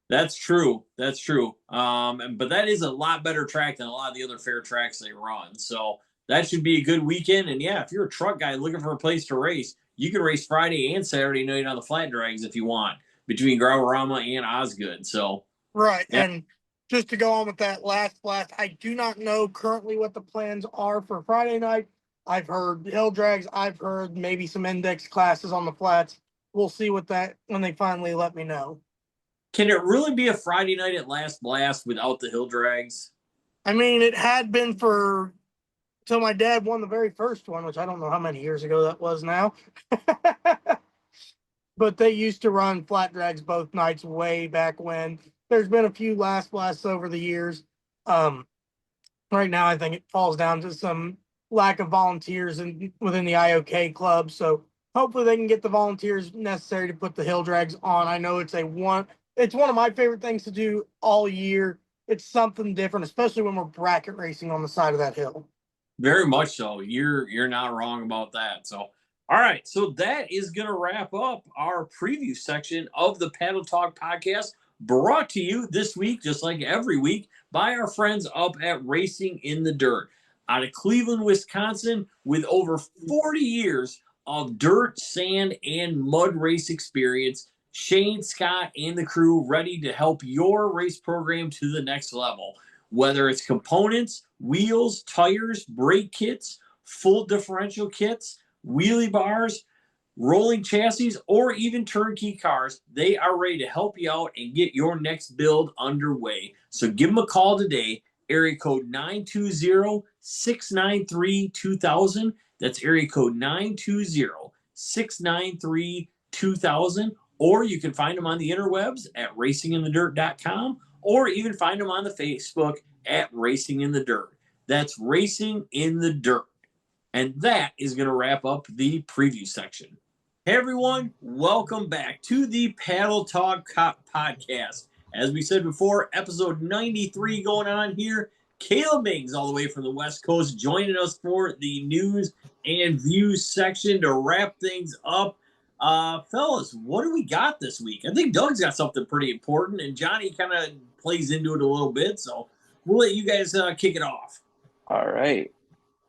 That's true. But that is a lot better track than a lot of the other fair tracks they run. So that should be a good weekend. And yeah, if you're a truck guy looking for a place to race, you can race Friday and Saturday night on the flat drags if you want, between Gravelrama and Osgood. So right. Yeah. And just to go on with that Last Blast, I do not know currently what the plans are for Friday night. I've heard hill drags. I've heard maybe some index classes on the flats. We'll see when they finally let me know. Can it really be a Friday night at Last Blast without the hill drags? I mean, it had been till my dad won the very first one, which I don't know how many years ago that was now. But they used to run flat drags both nights way back when. There's been a few Last Blasts over the years. Right now, I think it falls down to some lack of volunteers within the IOK club. So hopefully they can get the volunteers necessary to put the hill drags on. I know it's one of my favorite things to do all year. It's something different, especially when we're bracket racing on the side of that hill. Very much so. You're not wrong about that. So, all right. So that is going to wrap up our preview section of the Paddle Talk podcast, brought to you this week, just like every week, by our friends up at Racing in the Dirt out of Cleveland, Wisconsin, with over 40 years of dirt, sand, and mud race experience. Shane, Scott, and the crew ready to help your race program to the next level. Whether it's components, wheels, tires, brake kits, full differential kits, wheelie bars, rolling chassis, or even turnkey cars, they are ready to help you out and get your next build underway. So give them a call today, area code 920-693-2000. That's area code 920-693-2000. Or you can find them on the interwebs at racinginthedirt.com, or even find them on the Facebook at Racing in the Dirt. That's Racing in the Dirt. And that is going to wrap up the preview section. Hey, everyone. Welcome back to the Paddle Talk podcast. As we said before, episode 93 going on here. Caleb Mings, all the way from the West Coast, joining us for the news and views section to wrap things up. Fellas, what do we got this week? I think Doug's got something pretty important, and Johnny kind of plays into it a little bit, so we'll let you guys kick it off. All right.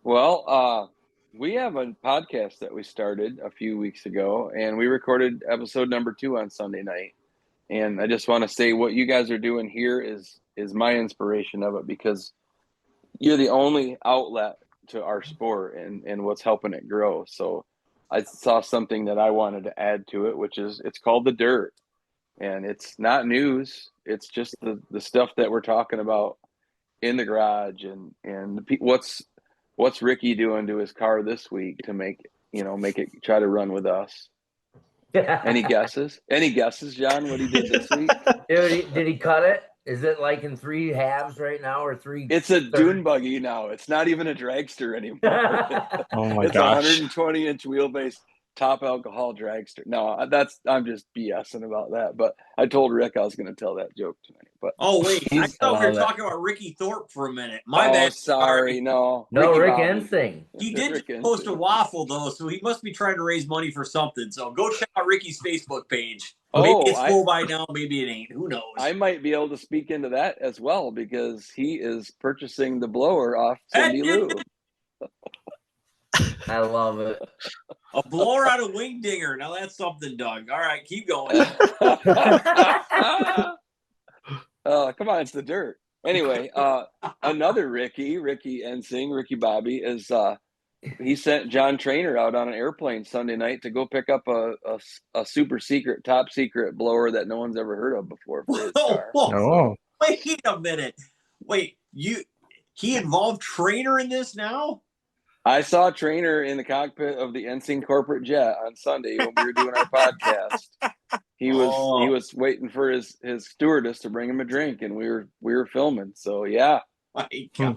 Well, we have a podcast that we started a few weeks ago, and we recorded episode number 2 on Sunday night. And I just want to say what you guys are doing here is my inspiration of it, because you're the only outlet to our sport and what's helping it grow. So I saw something that I wanted to add to it, which is it's called The Dirt. And it's not news. It's just the stuff that we're talking about in the garage and what's Ricky doing to his car this week to make it try to run with us. Any guesses? Any guesses, John, what he did this week? Did he cut it? Is it like in 3 halves right now or 3? It's a dune buggy now. It's not even a dragster anymore. Oh my it's gosh. a 120-inch wheelbase top alcohol dragster. No, I'm just BSing about that. But I told Rick I was going to tell that joke tonight. But Oh wait, I He's- thought we were love it. talking about Ricky Thorpe for a minute. My bad. Sorry, no. No, Ricky Rick Bobby. Ensing. He did Rick just post a Ensing. waffle though, so he must be trying to raise money for something. So go check out Ricky's Facebook page. Oh, Maybe it's full by now, maybe it ain't. Who knows? I might be able to speak into that as well because he is purchasing the blower off Cindy Lou. I love it. A blower out of wing dinger. Now that's something, Doug. All right, keep going. Oh, come on, it's the dirt. Anyway, another Ricky Ensing, Ricky Bobby is he sent John Trainer out on an airplane Sunday night to go pick up a super secret, top secret blower that no one's ever heard of before for his car. Oh, Wait a minute. Wait, he involved Trainer in this now? I saw Trainer in the cockpit of the Ensing corporate jet on Sunday when we were doing our podcast. He was waiting for his stewardess to bring him a drink, and we were filming. So yeah, My gosh.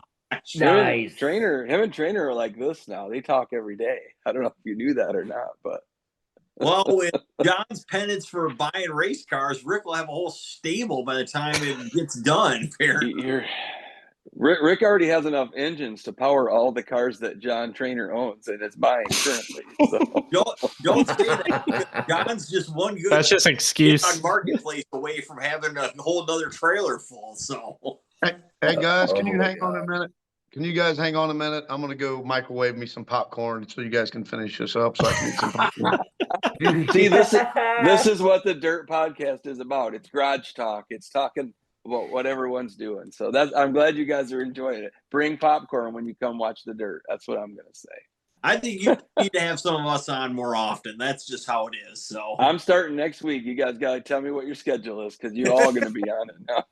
Nice. Him and Trainer are like this now. They talk every day. I don't know if you knew that or not, but Well, with John's penance for buying race cars, Rick will have a whole stable by the time it gets done. Apparently. Rick already has enough engines to power all the cars that John Trainer owns and is buying currently. So. Don't say that. Because John's just one good. that's just an excuse. on marketplace away from having a whole other trailer full. So, Hey guys, can Oh you my hang on a minute? Can you guys hang on a minute? I'm gonna go microwave me some popcorn so you guys can finish this up so I can eat some popcorn. See, this is what the Dirt Podcast is about. It's garage talk. It's talking about what everyone's doing. So I'm glad you guys are enjoying it. Bring popcorn when you come watch the Dirt. That's what I'm gonna say. I think you need to have some of us on more often. That's just how it is. So I'm starting next week. You guys gotta tell me what your schedule is because you're all gonna be on it now.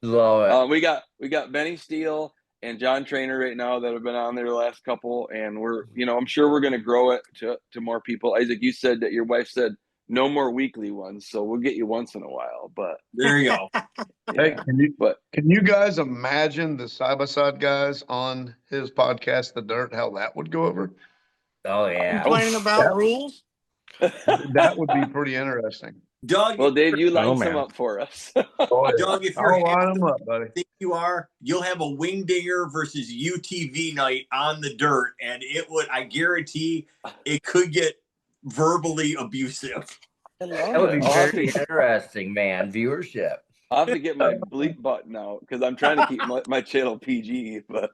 Love it. We got Benny Steele and John Trainer right now that have been on there the last couple, and I'm sure we're gonna grow it to more people. Isaac, you said that your wife said no more weekly ones, so we'll get you once in a while. But there you go. Hey, can you guys imagine the side by side guys on his podcast, The Dirt, how that would go over? Oh yeah. Complaining about rules. That would be pretty interesting. Doug, well, Dave, you line some man. up for us. Oh, yeah. Doug, if you're I'll line happy them up, buddy. think you are, you'll have a wing dinger versus UTV night on the dirt, and I guarantee it could get verbally abusive. That would be very interesting, man. Viewership. I'll have to get my bleep button out because I'm trying to keep my channel PG, but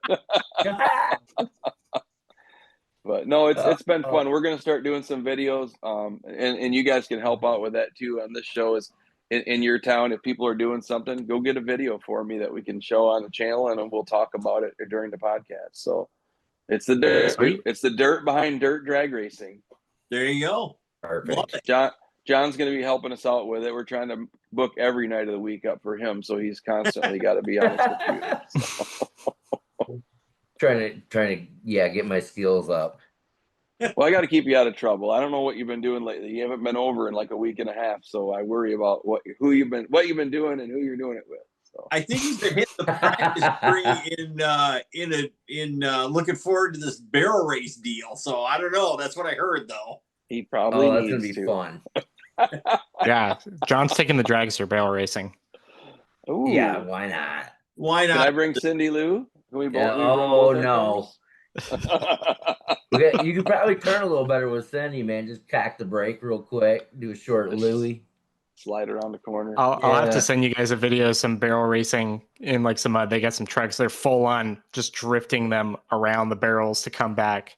no, it's been fun. We're gonna start doing some videos, and you guys can help out with that too. On this show is in your town, if people are doing something, go get a video for me that we can show on the channel, and we'll talk about it during the podcast. So it's the dirt. Sweet. It's the dirt behind dirt drag racing. There you go. Perfect. Love it. John's going to be helping us out with it. We're trying to book every night of the week up for him, so he's constantly got to be on his computer. So. Trying to get my skills up. Well, I got to keep you out of trouble. I don't know what you've been doing lately. You haven't been over in like a week and a half, so I worry about what you've been doing and who you're doing it with. So. I think he's been hitting the practice tree in looking forward to this barrel race deal. So I don't know. That's what I heard though. He probably That's needs gonna be fun. Yeah, John's taking the dragster barrel racing. Ooh. Yeah, why not? Why Can not? I bring Cindy Lou? Can we both? Yeah, we bring oh both no. You could probably turn a little better with Cindy, man. Just cock the brake real quick, do a short Louie. Slide around the corner. I'll have to send you guys a video of some barrel racing in like some mud. They got some trucks. They're full on just drifting them around the barrels to come back.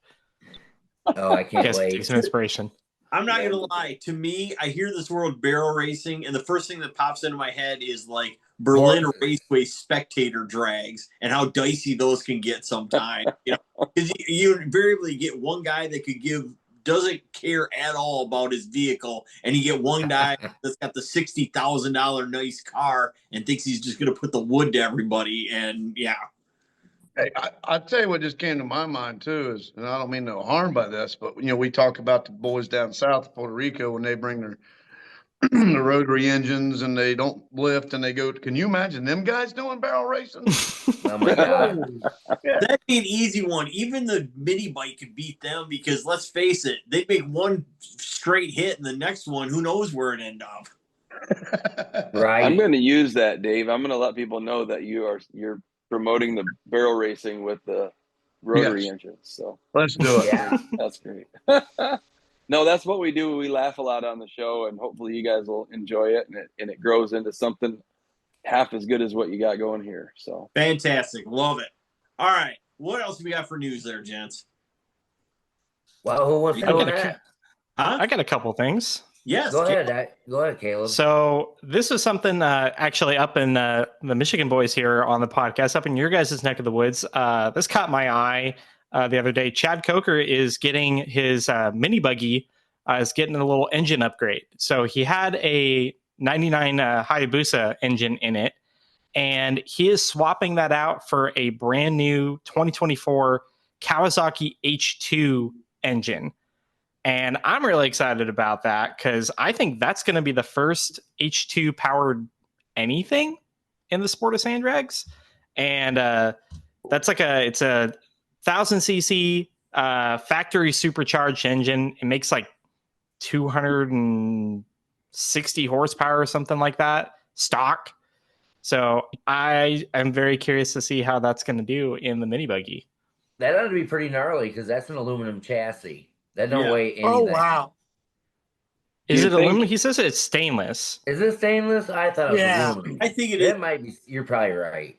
Oh, I can't Take wait. some inspiration. I'm not gonna lie. To me, I hear this word barrel racing, and the first thing that pops into my head is like Berlin Raceway spectator drags and how dicey those can get sometimes. Because you invariably get one guy that doesn't care at all about his vehicle, and you get one guy that's got the $60,000 nice car and thinks he's just gonna put the wood to everybody. And yeah. Hey, I'll tell you what just came to my mind too is, and I don't mean no harm by this, but we talk about the boys down south of Puerto Rico when they bring the rotary engines, and they don't lift, and they go. Can you imagine them guys doing barrel racing? Oh my God. That'd be an easy one. Even the mini bike could beat them because let's face it, they make one straight hit and the next one, who knows where it end up. Right. I'm going to use that, Dave. I'm going to let people know that you're promoting the barrel racing with the rotary engines. So Let's do it. Yeah. that's great. No, that's what we do. We laugh a lot on the show, and hopefully you guys will enjoy it, and it grows into something half as good as what you got going here. So Fantastic. Love it. All right. What else do we got for news there, gents? Well, who wants to go next? I got a couple things. Yes. Go ahead, Caleb. So this is something actually up in the Michigan boys here on the podcast, up in your guys' neck of the woods. This caught my eye the other day. Chad Coker is getting his mini buggy, is getting a little engine upgrade. So he had a 99 Hayabusa engine in it, and he is swapping that out for a brand new 2024 Kawasaki H2 engine. And I'm really excited about that because I think that's going to be the first H2 powered anything in the sport of sand drags. And that's it's a 1000cc factory supercharged engine. It makes like 260 horsepower or something like that stock. So I am very curious to see how that's going to do in the mini buggy. That ought to be pretty gnarly because that's an aluminum chassis. That don't weigh anything. Oh, wow. Is it aluminum? He says it's stainless. Is it stainless? I thought it was aluminum. I think it is. That might be. You're probably right.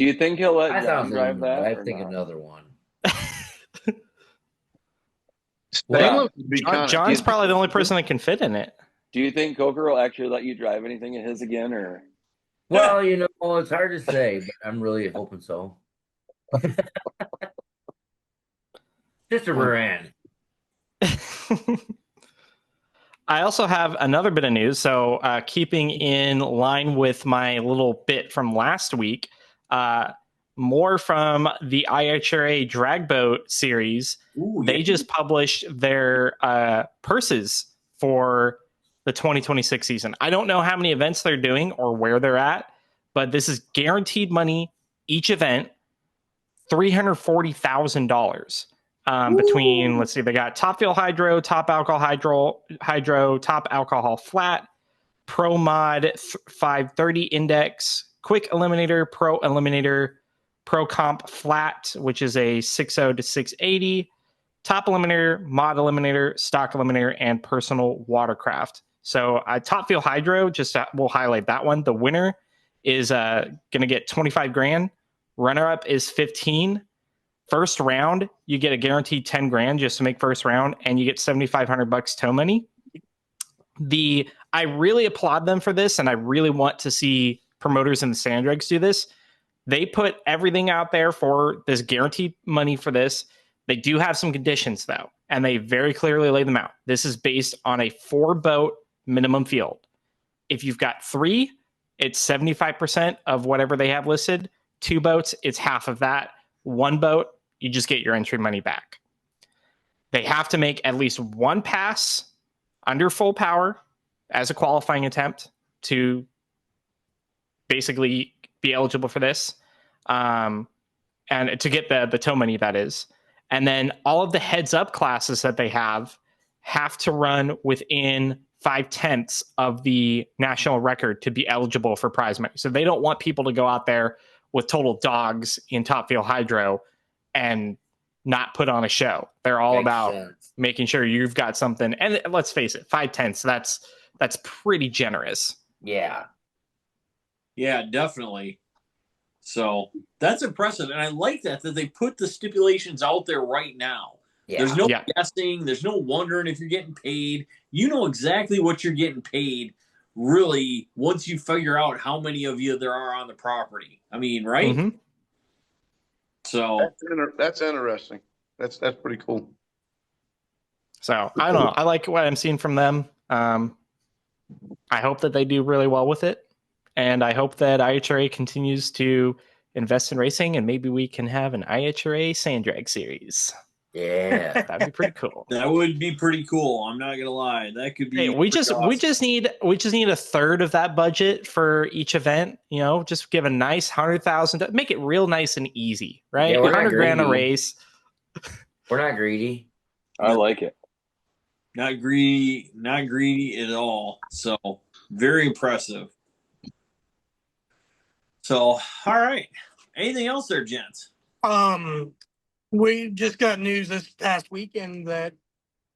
do you think he'll let I thought it John was drive aluminum, that? but I think another one. Well, Stainless would be kinda- John's probably the only person that can fit in it. Do you think Coker will actually let you drive anything of his again, or? Well, it's hard to say, but I'm really hoping so. Just a rare end. I also have another bit of news. So, keeping in line with my little bit from last week, more from the IHRA drag boat series. Ooh, they just published their purses for the 2026 season. I don't know how many events they're doing or where they're at, but this is guaranteed money each event, $340,000. Between, let's see, they got top fuel hydro, top alcohol hydro, top alcohol flat, pro mod 530 index, quick eliminator, pro comp flat, which is a 60 to 680, top eliminator, mod eliminator, stock eliminator, and personal watercraft. So top fuel hydro, we'll highlight that one. The winner is going to get 25 grand. Runner up is 15. First round, you get a guaranteed 10 grand just to make first round, and you get $7,500 tow money. I really applaud them for this, and I really want to see promoters in the sand drags do this. They put everything out there for this guaranteed money for this. They do have some conditions, though, and they very clearly lay them out. This is based on a 4-boat minimum field. If you've got 3, it's 75% of whatever they have listed. 2 boats, it's half of that. 1 boat, you just get your entry money back. They have to make at least 1 pass under full power as a qualifying attempt to basically be eligible for this, and to get the tow money, that is. And then all of the heads up classes that they have to run within 5/10 of the national record to be eligible for prize money. So they don't want people to go out there with total dogs in top fuel hydro and not put on a show. They're all about making sure you've got something. And let's face it, 5/10, that's pretty generous. Yeah. Yeah, definitely. So that's impressive. And I like that they put the stipulations out there right now. Yeah. There's no guessing. There's no wondering if you're getting paid. You know exactly what you're getting paid, really, once you figure out how many of you there are on the property. I mean, right? Mm-hmm. So that's interesting. That's pretty cool. So I don't know. I like what I'm seeing from them. I hope that they do really well with it. And I hope that IHRA continues to invest in racing, and maybe we can have an IHRA sand drag series. Yeah. That'd be pretty cool. That would be pretty cool. I'm not gonna lie. That could be. Hey, we just need a third of that budget for each event. You know, just give a nice 100,000. Make it real nice and easy, right? Yeah, we're not 100 grand a greedy. race. We're not greedy. I like it. Not greedy at all. So very impressive. So, all right. Anything else there, gents? We just got news this past weekend that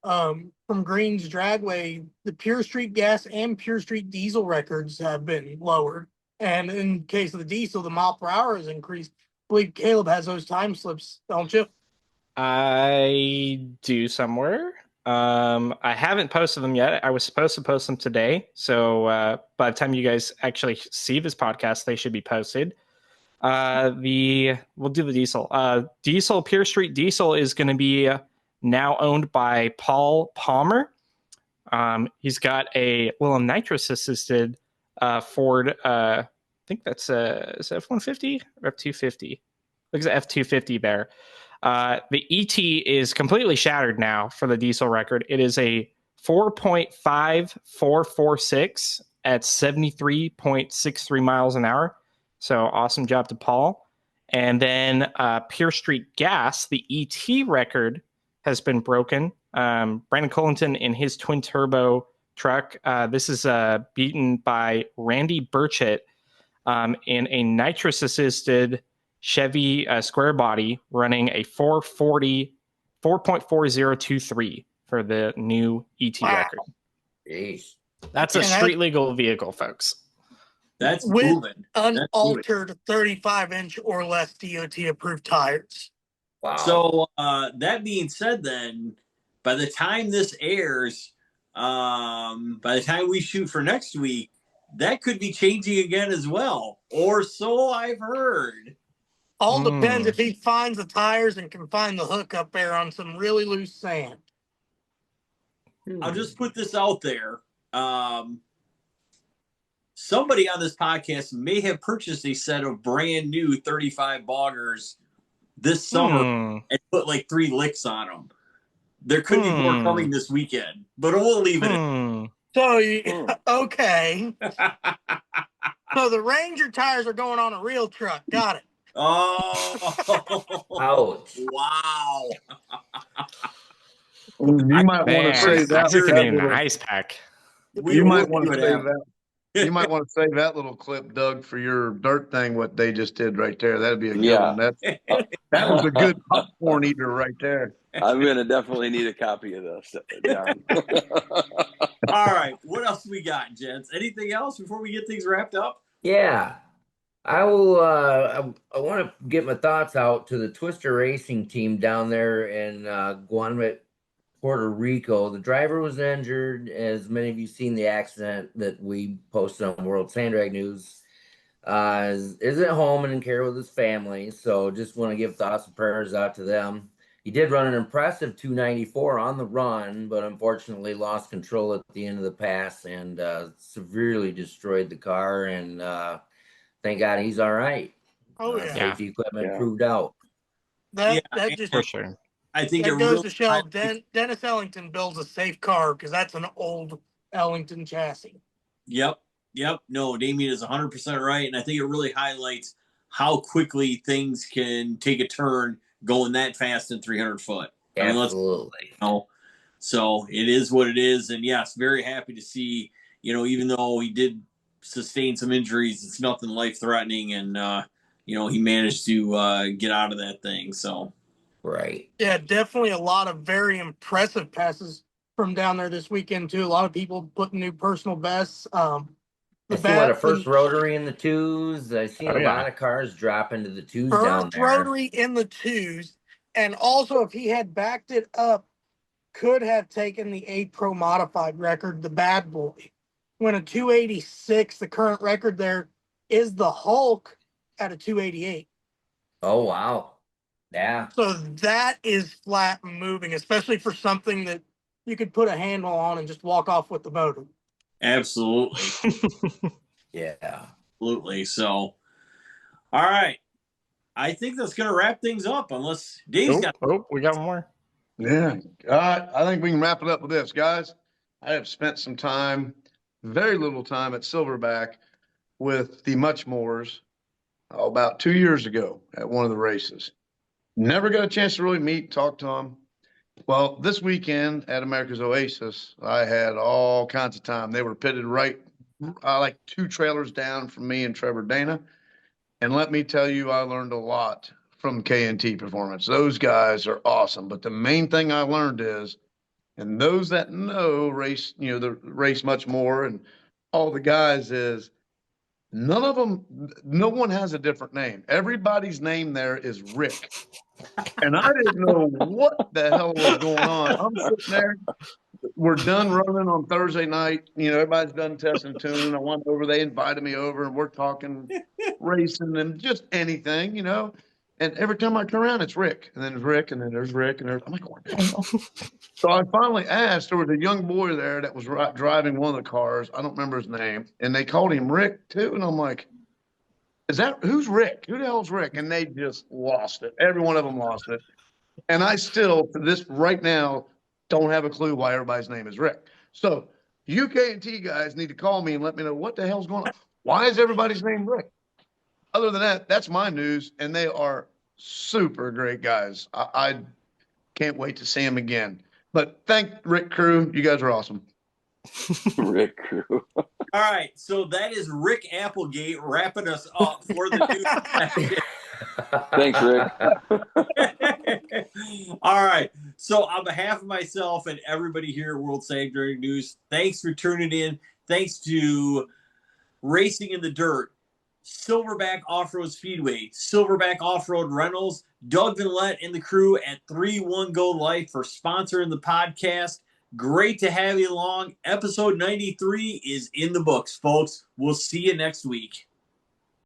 from Green's Dragway, the Pure Street gas and Pure Street diesel records have been lowered. And in case of the diesel, the mile per hour has increased. I believe Caleb has those time slips, don't you? I do somewhere. I haven't posted them yet. I was supposed to post them today. So by the time you guys actually see this podcast, they should be posted. We'll do the diesel. Pure Street Diesel is going to be now owned by Paul Palmer. He's got a little nitrous assisted Ford. I think that's is F-150 or F-250. Looks at F-250 there. The ET is completely shattered now for the diesel record. It is a 4.5446 at 73.63 miles an hour. So awesome job to Paul. And then Pure Street Gas, the ET record has been broken. Brandon Collington in his twin turbo truck. This is beaten by Randy Burchett in a nitrous assisted Chevy square body running a 4.4023 for the new ET record. Jeez. That's a street legal vehicle, folks. That's with moving. unaltered 35-inch or less DOT approved tires. Wow. So that being said, then by the time this airs, by the time we shoot for next week, that could be changing again as well, or so I've heard. All depends if he finds the tires and can find the hook up there on some really loose sand. I'll just put this out there. Somebody on this podcast may have purchased a set of brand new 35 boggers this summer and put like 3 licks on them. There could be more coming this weekend, but we'll leave it at So, okay. So the Ranger tires are going on a real truck. Got it. Oh, ouch. Wow. You might want to save that. In an ice pack. You might want to save that. You might want to save that little clip, Doug, for your dirt thing. What they just did right there. That'd be a good one. That was a good popcorn eater right there. I'm gonna definitely need a copy of this, John. All right. What else we got, gents? Anything else before we get things wrapped up? Yeah. I will I want to get my thoughts out to the Twister Racing team down there in Guanajuato, Puerto Rico. The driver was injured, as many of you seen the accident that we posted on World Sand Drag News. Is at home and in care with his family, so just want to give thoughts and prayers out to them. He did run an impressive 294 on the run, but unfortunately lost control at the end of the pass and severely destroyed the car. And thank God he's all right. Oh, yeah. Safety equipment proved out. That just for sure. I think that goes to show Dennis Ellington builds a safe car because that's an old Ellington chassis. Yep. No, Damien is 100% right. And I think it really highlights how quickly things can take a turn going that fast in 300 foot. Absolutely. So it is what it is. And yes, very happy to see, even though he did sustain some injuries, it's nothing life threatening. And, he managed to get out of that thing. So. Right. Yeah, definitely a lot of very impressive passes from down there this weekend, too. A lot of people putting new personal bests. I see a first rotary in the twos. I seen a lot of cars drop into the twos down there. First rotary in the twos. And also, if he had backed it up, could have taken the 8 Pro modified record, the bad boy. When a 286, the current record there is the Hulk at a 288. Oh, wow. Yeah. So that is flat moving, especially for something that you could put a handle on and just walk off with the motor. Absolutely. Yeah. Absolutely. So, all right. I think that's going to wrap things up unless Dave's got. Oh, we got one more. Yeah. I think we can wrap it up with this, guys. I have spent some time, very little time at Silverback with the Muchmores about 2 years ago at one of the races. Never got a chance to really meet, talk to them. Well, this weekend at America's Oasis, I had all kinds of time. They were pitted right, like 2 trailers down from me and Trevor Dana. And let me tell you, I learned a lot from KNT Performance. Those guys are awesome. But the main thing I learned is, and those that know race, the race much more and all the guys is, none of them, no one has a different name. Everybody's name there is Rick. And I didn't know what the hell was going on. I'm sitting there. We're done running on Thursday night. Everybody's done testing tuning. I went over. They invited me over, and we're talking racing and just anything, And every time I turn around, it's Rick, and then there's Rick, and then there's Rick, and I'm like, what the hell? So I finally asked. There was a young boy there that was driving one of the cars. I don't remember his name, and they called him Rick too. And I'm like, who's Rick? Who the hell's Rick? And they just lost it. Every one of them lost it. And I still, to this right now, don't have a clue why everybody's name is Rick. So you K&T guys need to call me and let me know what the hell's going on. Why is everybody's name Rick? Other than that, that's my news, and they are super great guys. I can't wait to see them again. But thank Rick Crew. You guys are awesome. Rick Crew. All right, so that is Rick Applegate wrapping us up for the news. Thanks, Rick. All right, so on behalf of myself and everybody here at World Sanctuary News, thanks for tuning in. Thanks to Racing in the Dirt, Silverback Off-Road Speedway, Silverback Off-Road Rentals, Doug Venlet and the crew at 3-1 Go Life for sponsoring the podcast. Great to have you along. Episode 93 is in the books, folks. We'll see you next week.